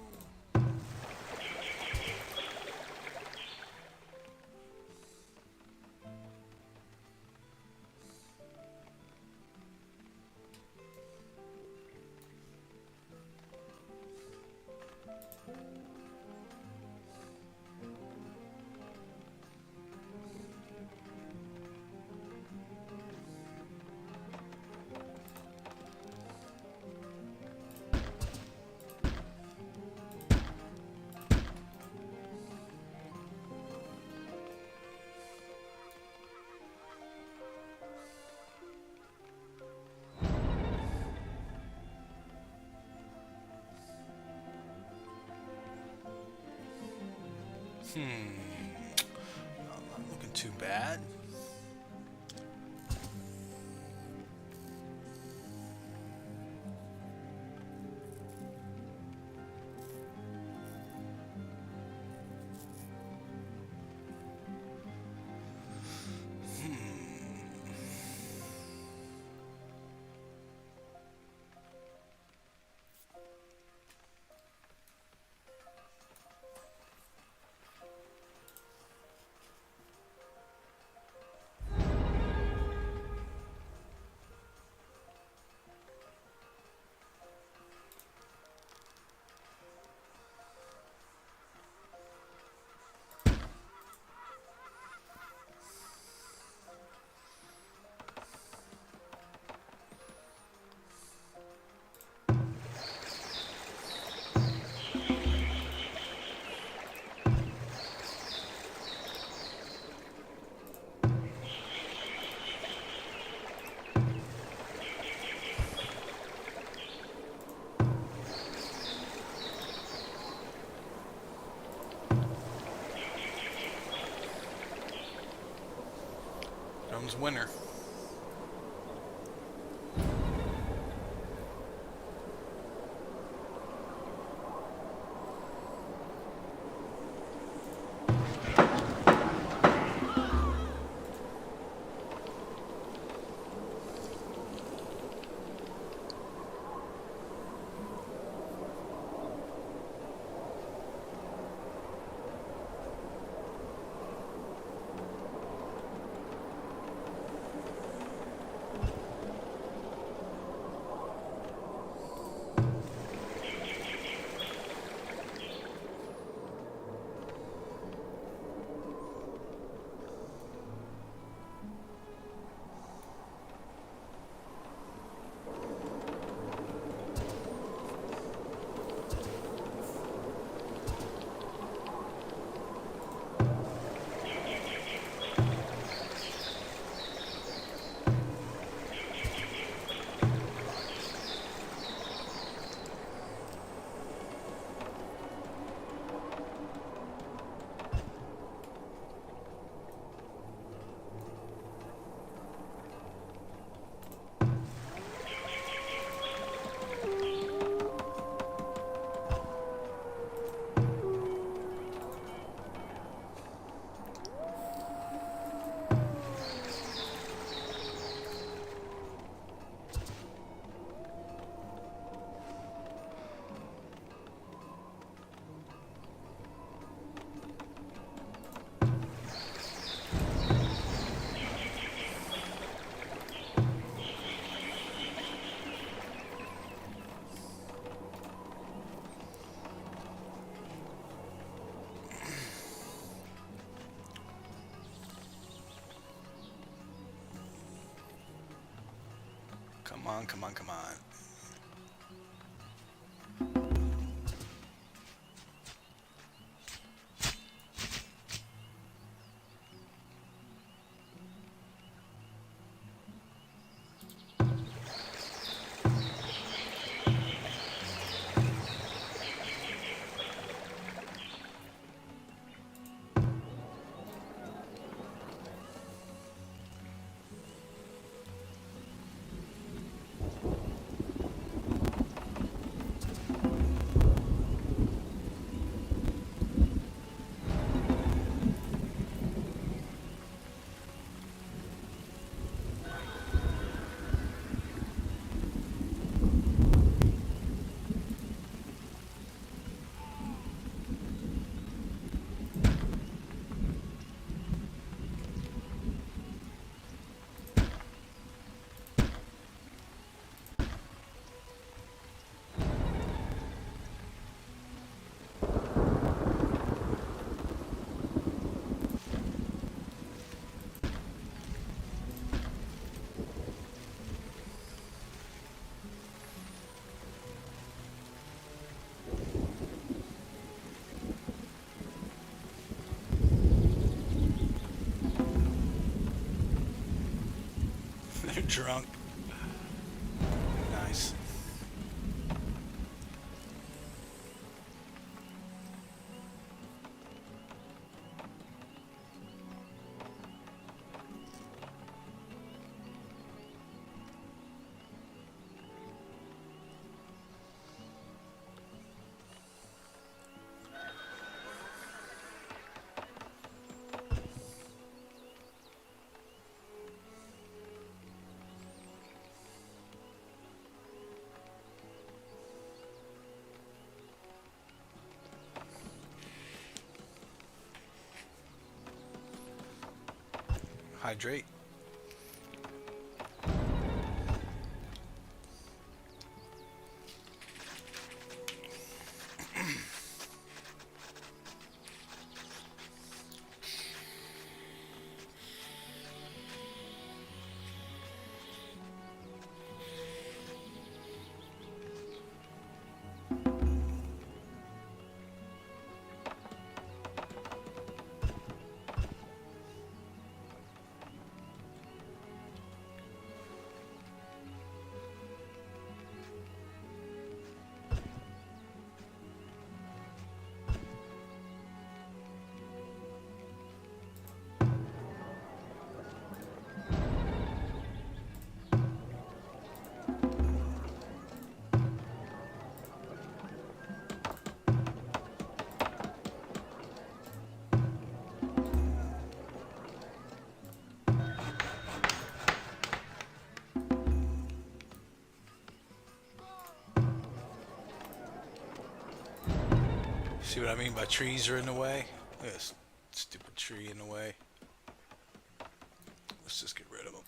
Not looking too bad. comes winter. Come on, come on, come on. They're drunk. Nice. Hydrate. See what I mean by trees are in the way? Look at this stupid tree in the way. Let's just get rid of them.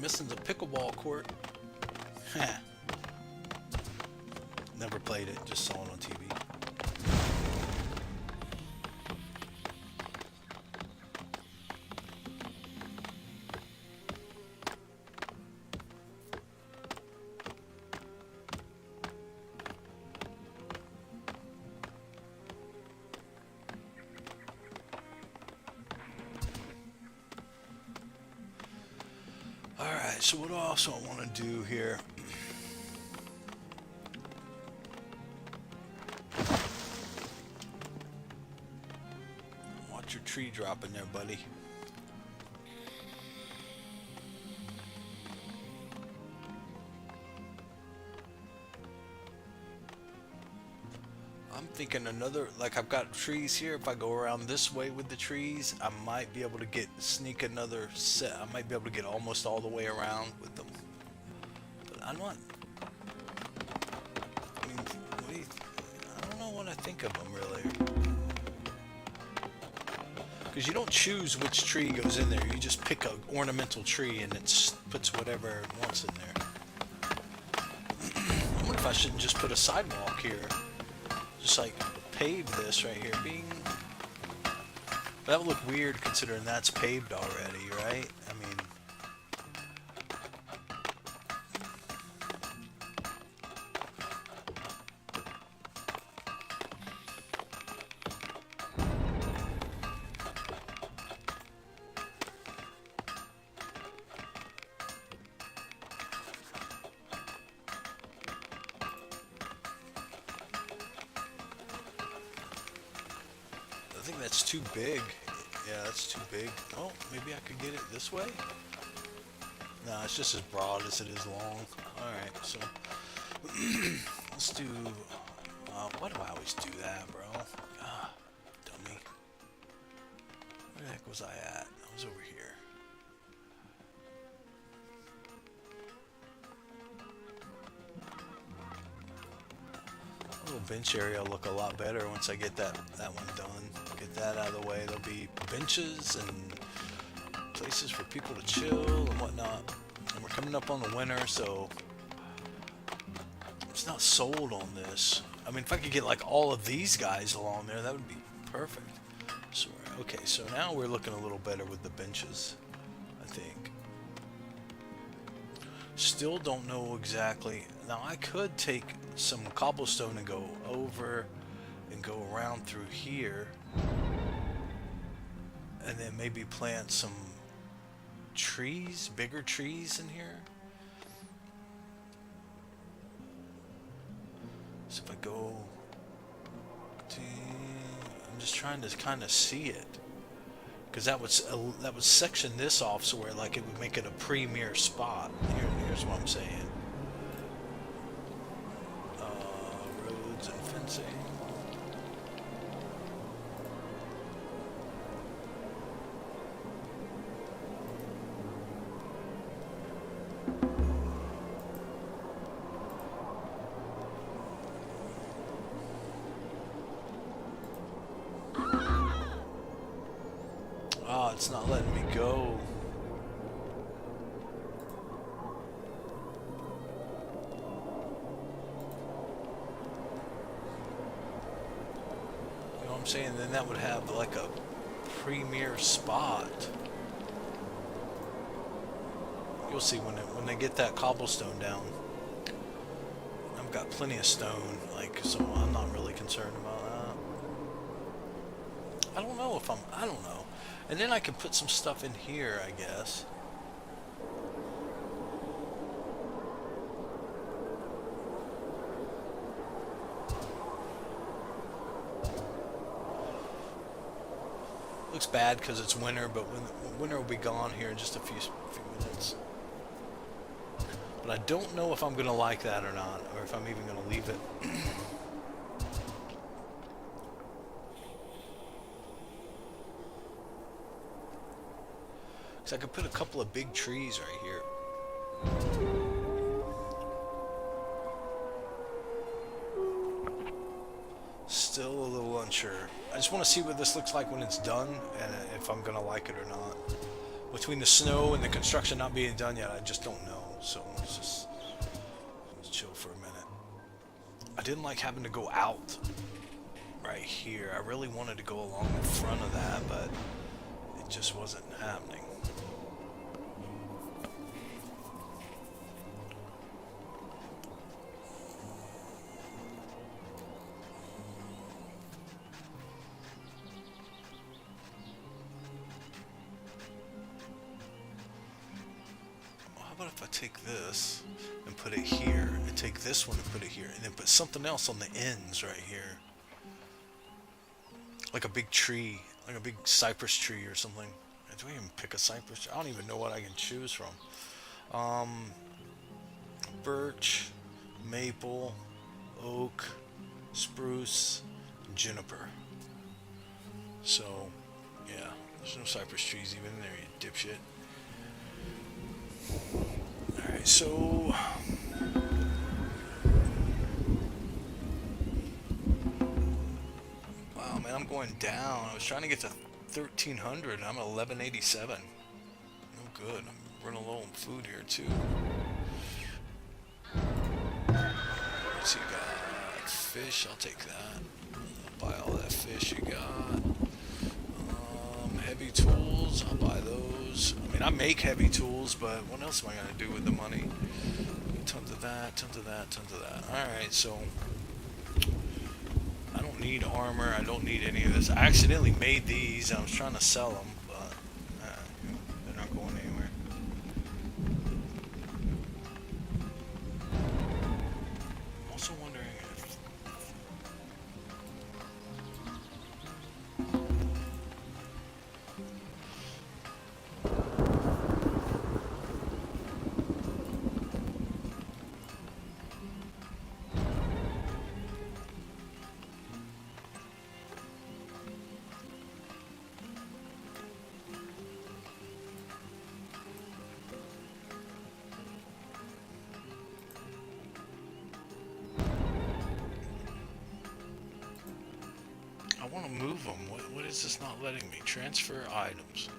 Missing the pickleball court. Never played it, just saw it on TV. So what else I want to do here? Watch your tree dropping there, buddy. I'm thinking another, like I've got trees here. If I go around this way with the trees, I might be able to sneak another set. I might be able to get almost all the way around with them. But I'm not. I mean, I don't know what I think of them really. Because you don't choose which tree goes in there. You just pick an ornamental tree and it puts whatever it wants in there. I wonder if I shouldn't just put a sidewalk here. Just like pave this right here. Bing. That would look weird considering that's paved already, right? I mean, I think that's too big. Yeah, that's too big. Oh, maybe I could get it this way? No, it's just as broad as it is long. Alright, so let's do... why do I always do that, bro? Ah, dummy. Where the heck was I at? I was over here. The little bench area will look a lot better once I get that one done. Get that out of the way. There'll be benches and places for people to chill and whatnot. And we're coming up on the winter, so it's not sold on this. I mean, if I could get like all of these guys along there, that would be perfect. So, okay, so now we're looking a little better with the benches, I think. Still don't know exactly. Now I could take some cobblestone and go over and go around through here, and then maybe plant some trees, bigger trees in here. So if I go to, I'm just trying to kind of see it, because that would section this off so where like it would make it a premier spot. Here's what I'm saying. Roads and fencing. Oh, it's not letting me go. I'm saying? Then that would have like a premier spot. You'll see when they get that cobblestone down. I've got plenty of stone, like, so I'm not really concerned about that. I don't know. And then I can put some stuff in here, I guess. Looks bad because it's winter, but winter will be gone here in just a few minutes. But I don't know if I'm going to like that or not, or if I'm even going to leave it. Because I could put a couple of big trees right here. Still a little unsure. I just want to see what this looks like when it's done, and if I'm going to like it or not. Between the snow and the construction not being done yet, I just don't know. So let's chill for a minute. I didn't like having to go out right here. I really wanted to go along the front of that, but it just wasn't happening. How about if I take this and put it here, and take this one and put it here, and then put something else on the ends right here? Like a big tree, like a big cypress tree or something. Do I even pick a cypress tree? I don't even know what I can choose from. Birch, maple, oak, spruce, juniper. So, yeah, there's no cypress trees even in there, you dipshit. Alright, so... Wow, man, I'm going down. I was trying to get to 1300 and I'm at 1187. No good. I'm running low on food here, too. What's you got? Fish, I'll take that. I'll buy all that fish you got. Heavy tools, I'll buy those. I mean, I make heavy tools, but what else am I going to do with the money? Tons of that, tons of that, tons of that. Alright, so I don't need armor. I don't need any of this. I accidentally made these. I was trying to sell them, but they're not going anywhere. I'm also wondering if... I want to move them. What is this not letting me? Transfer items.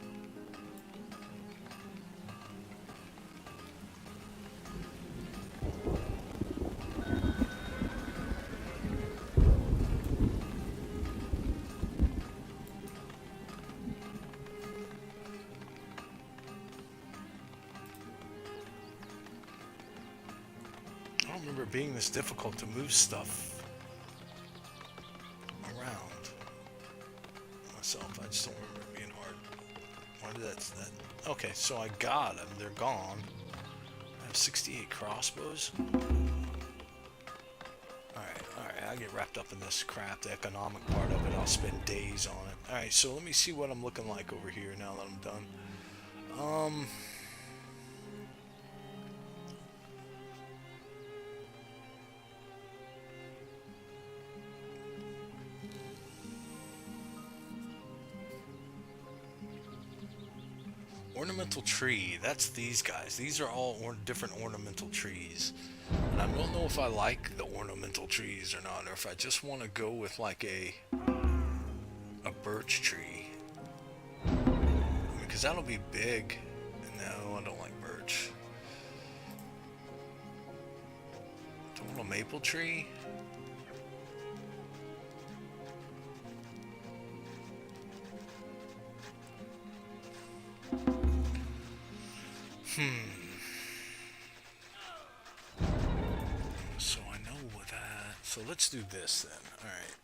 I don't remember it being this difficult to move stuff around myself. I just don't remember it being hard. Why did that? Okay, so I got them. They're gone. I have 68 crossbows. Alright, I get wrapped up in this crap, the economic part of it. I'll spend days on it. Alright, so let me see what I'm looking like over here now that I'm done. Ornamental tree, that's these guys. These are all different ornamental trees. And I don't know if I like the ornamental trees or not, or if I just want to go with like a birch tree. Because that'll be big. No, I don't like birch. Do I want a maple tree? So I know what that. So let's do this then. All right.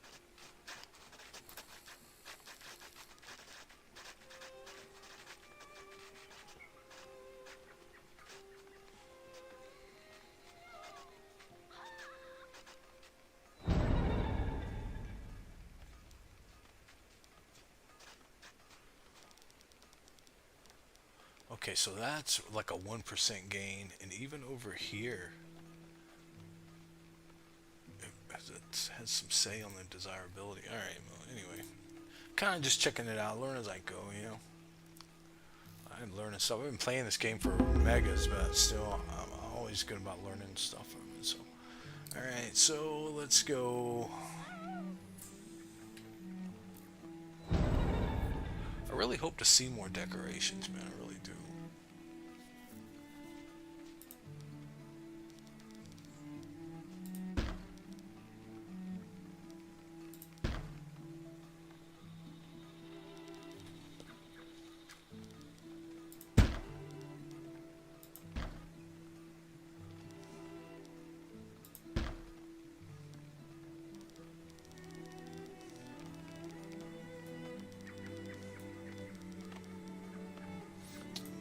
Okay, so that's like a 1% gain, and even over here, it has some say on the desirability. All right, well, anyway, kind of just checking it out, learn as I go, you know. I'm learning stuff. I've been playing this game for megas, but still, I'm always good about learning stuff from it. So, all right, so let's go. I really hope to see more decorations, man. I really do.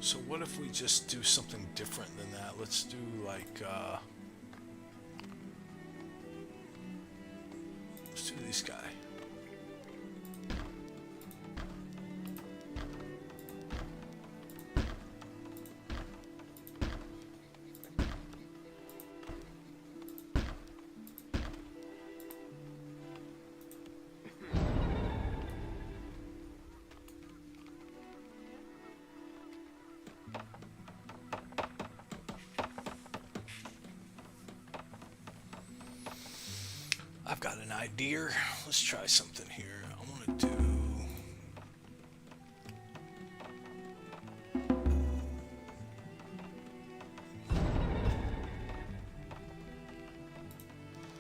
So what if we just do something different than that? Let's do like, let's do this guy. I've got an idea. Let's try something here. I want to do.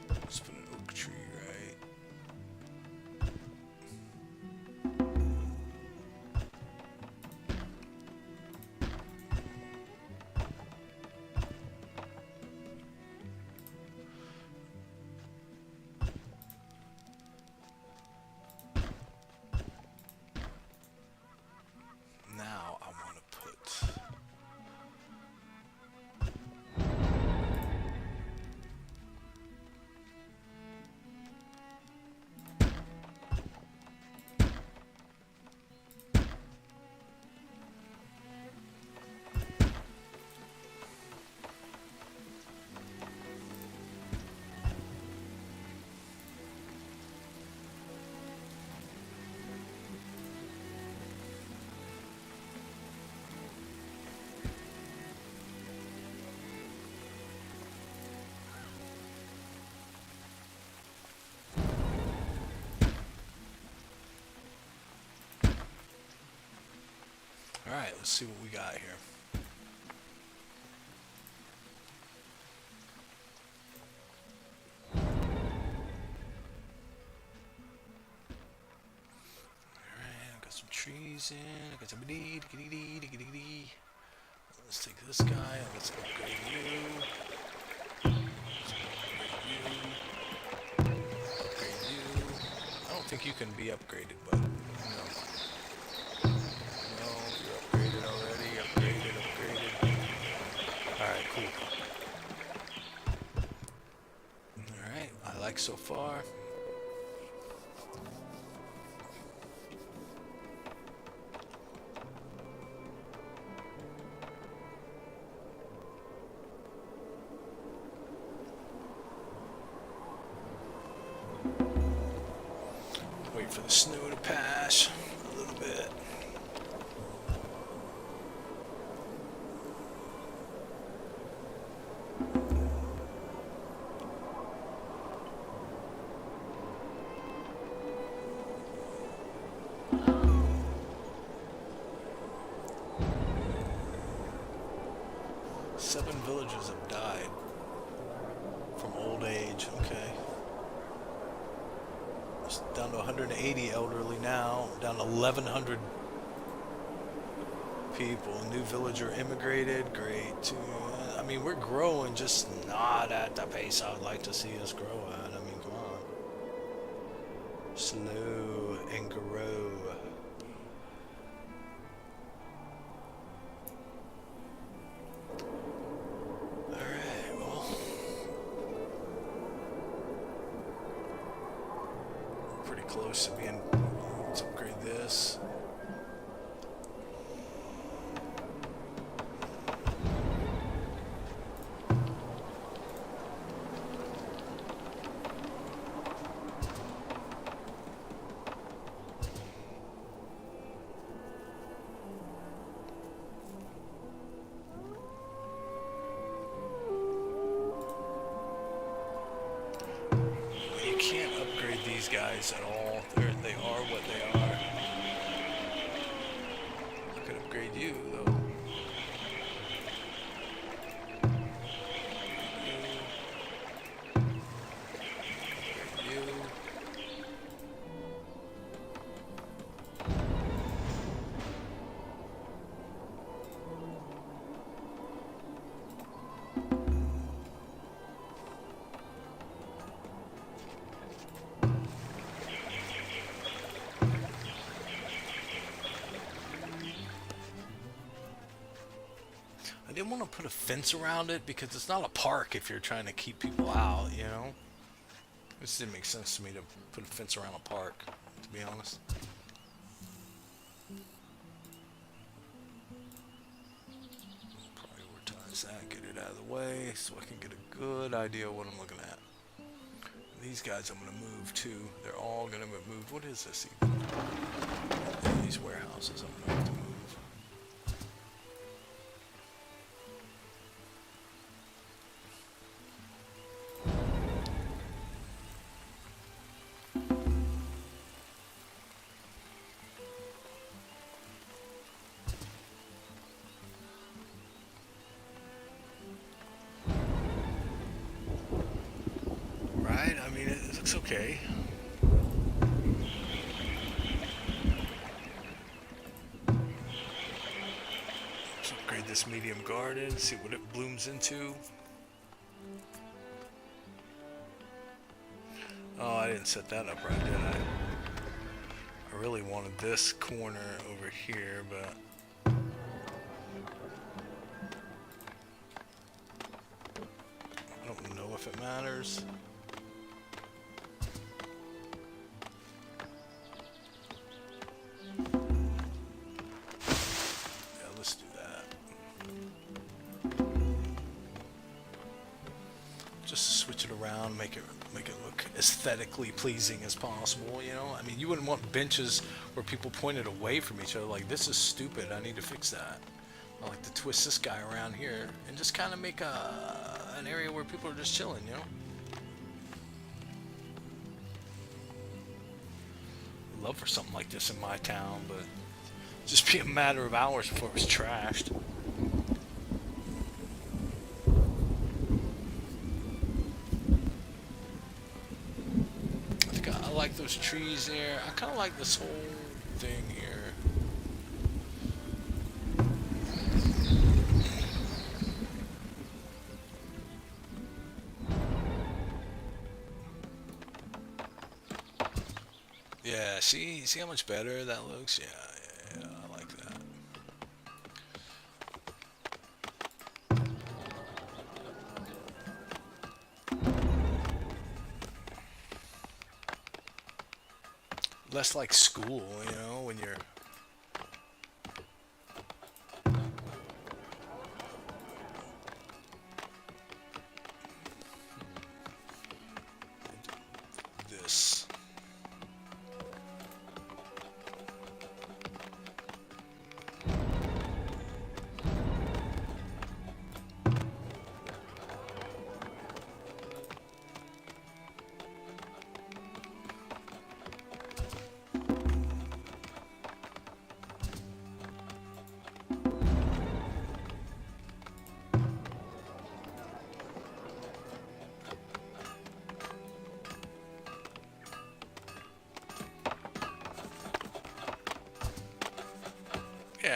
Let's put an oak tree, right? Now I want to put. All right, let's see what we got here. Some trees in. I got some Let's take this guy. Let's upgrade you. Upgrade you. I don't think you can be upgraded, but no. No, you're upgraded already. Upgraded. Alright, cool. Alright, I like so far. Wait for the snow to pass a little bit. Seven villages have died from old age. Okay. Down to 180 elderly now, down to 1,100 people. New villager immigrated. Great. I mean, we're growing, just not at the pace I would like to see us grow at. I mean, come on. Slow and grow. Alright, well. Pretty close to being. Let's upgrade this. Guys at all. They are what they are. I could upgrade you though. You. I didn't want to put a fence around it because it's not a park if you're trying to keep people out, you know? It just didn't make sense to me to put a fence around a park, to be honest. Prioritize that, get it out of the way so I can get a good idea of what I'm looking at. These guys I'm going to move too. They're all going to move. What is this even? These warehouses I'm going to have to move. Okay. Let's upgrade this medium garden, see what it blooms into. Oh, I didn't set that up right, did I? I really wanted this corner over here, but I don't know if it matters. Make it look aesthetically pleasing as possible, you know? I mean, you wouldn't want benches where people pointed away from each other like, this is stupid, I need to fix that. I like to twist this guy around here and just kind of make an area where people are just chilling, you know? I'd love for something like this in my town, but it'd just be a matter of hours before it was trashed. I like those trees there. I kind of like this whole thing here. Yeah, see how much better that looks? Yeah, I like that. Less like school, you know, when you're this.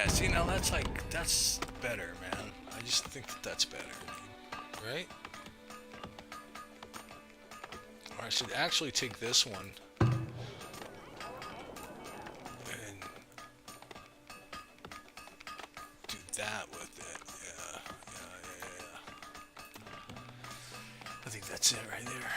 Yeah, see, now that's like, that's better, man. I just think that that's better. Right? Or I should actually take this one and do that with it. Yeah, yeah, yeah, yeah. I think that's it right there.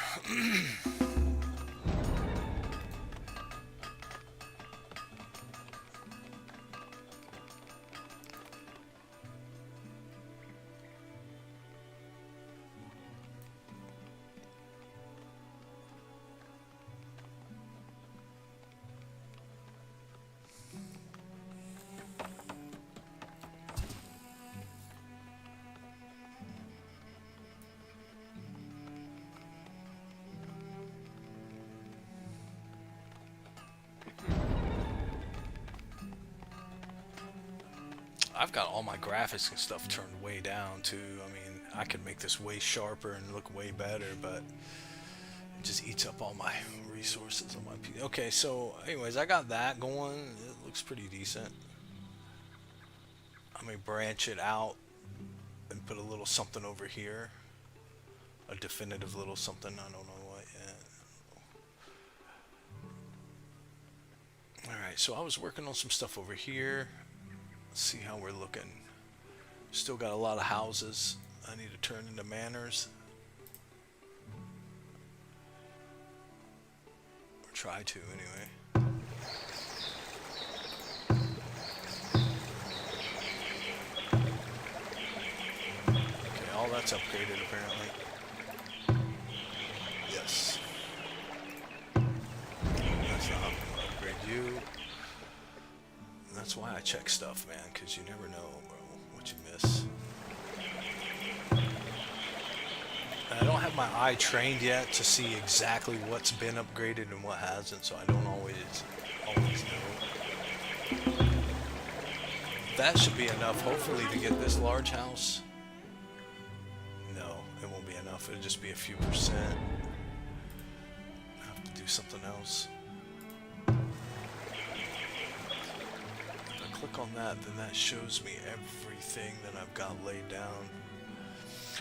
I've got all my graphics and stuff turned way down too. I mean, I could make this way sharper and look way better, but it just eats up all my resources on my PC. Okay, so anyways, I got that going. It looks pretty decent. I may branch it out and put a little something over here. A definitive little something. I don't know what yet. Alright, so I was working on some stuff over here. Let's see how we're looking. Still got a lot of houses I need to turn into manors. Or try to, anyway. Okay, all that's upgraded apparently. Yes. That's not upgrade you. That's why I check stuff, man, because you never know, bro, what you miss. And I don't have my eye trained yet to see exactly what's been upgraded and what hasn't, so I don't always know. That should be enough, hopefully, to get this large house. No, it won't be enough. It'll just be a few percent. I have to do something else. Click on that, then that shows me everything that I've got laid down.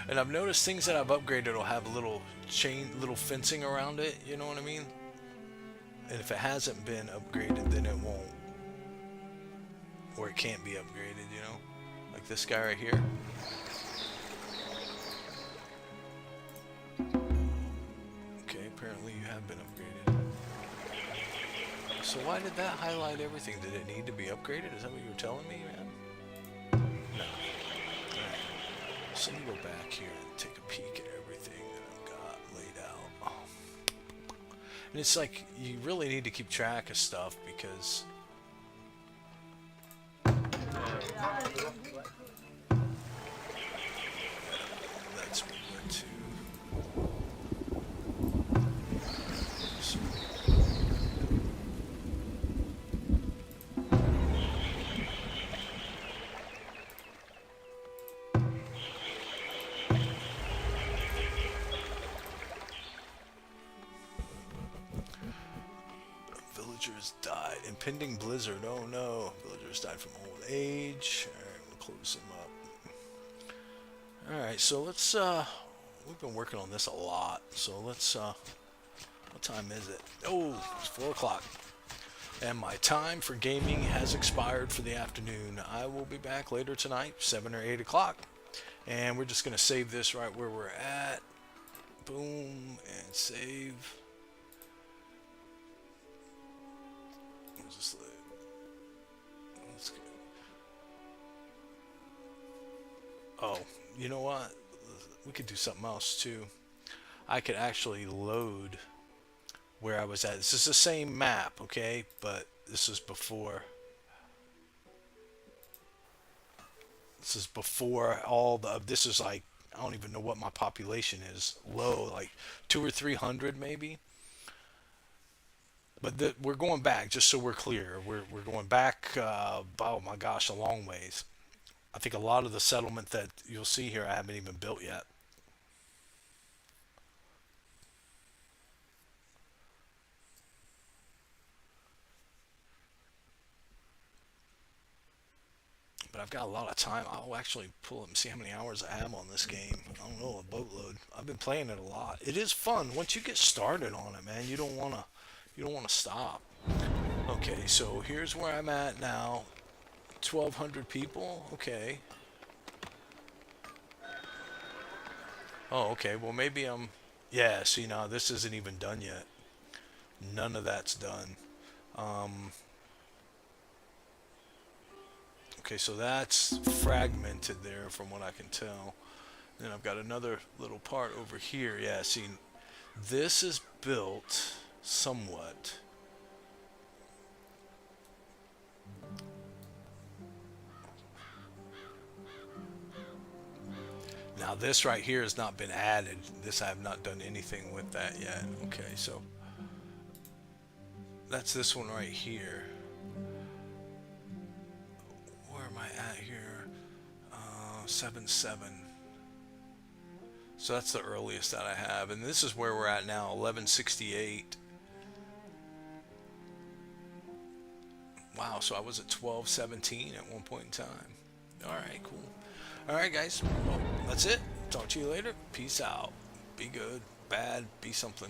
And I've noticed things that I've upgraded will have a little little fencing around it, you know what I mean? And if it hasn't been upgraded, then it won't. Or it can't be upgraded, you know? Like this guy right here. Okay, apparently you have been upgraded. So why did that highlight everything? Did it need to be upgraded? Is that what you were telling me, man? No. Alright. So let me go back here and take a peek at everything that I've got laid out. And it's like, you really need to keep track of stuff because... That's what we went to. Villagers died. Impending blizzard. Oh no. Villagers died from old age. Alright, we'll close them up. Alright, so let's, we've been working on this a lot. So let's, what time is it? Oh, it's 4 o'clock. And my time for gaming has expired for the afternoon. I will be back later tonight, 7 or 8 o'clock. And we're just going to save this right where we're at. Boom, and save. Let's go. Oh, you know what? We could do something else too. I could actually load where I was at. This is the same map, okay? But this is before. This is before all the. This is like, I don't even know what my population is. Low, like 200 or 300 maybe. But we're going back, just so we're clear. We're going back, oh my gosh, a long ways. I think a lot of the settlement that you'll see here I haven't even built yet. but I've got a lot of time. I'll actually pull up and see how many hours I have on this game. I don't know, a boatload. I've been playing it a lot. It is fun once you get started on it, man. You don't wanna stop. Okay, so here's where I'm at now. 1,200 people. Okay. Oh, okay. Well, maybe I'm. Yeah. See, now this isn't even done yet. None of that's done. Um, okay, so that's fragmented there from what I can tell. Then I've got another little part over here. Yeah, see, this is built somewhat. Now this right here has not been added. This I have not done anything with that yet. Okay, so that's this one right here. Where am I at here? 7-7. So that's the earliest that I have, and this is where we're at now, 1168. Wow, so I was at 1217 at one point in time. All right, cool. All right, guys. Well, that's it. Talk to you later. Peace out. Be good, bad, be something.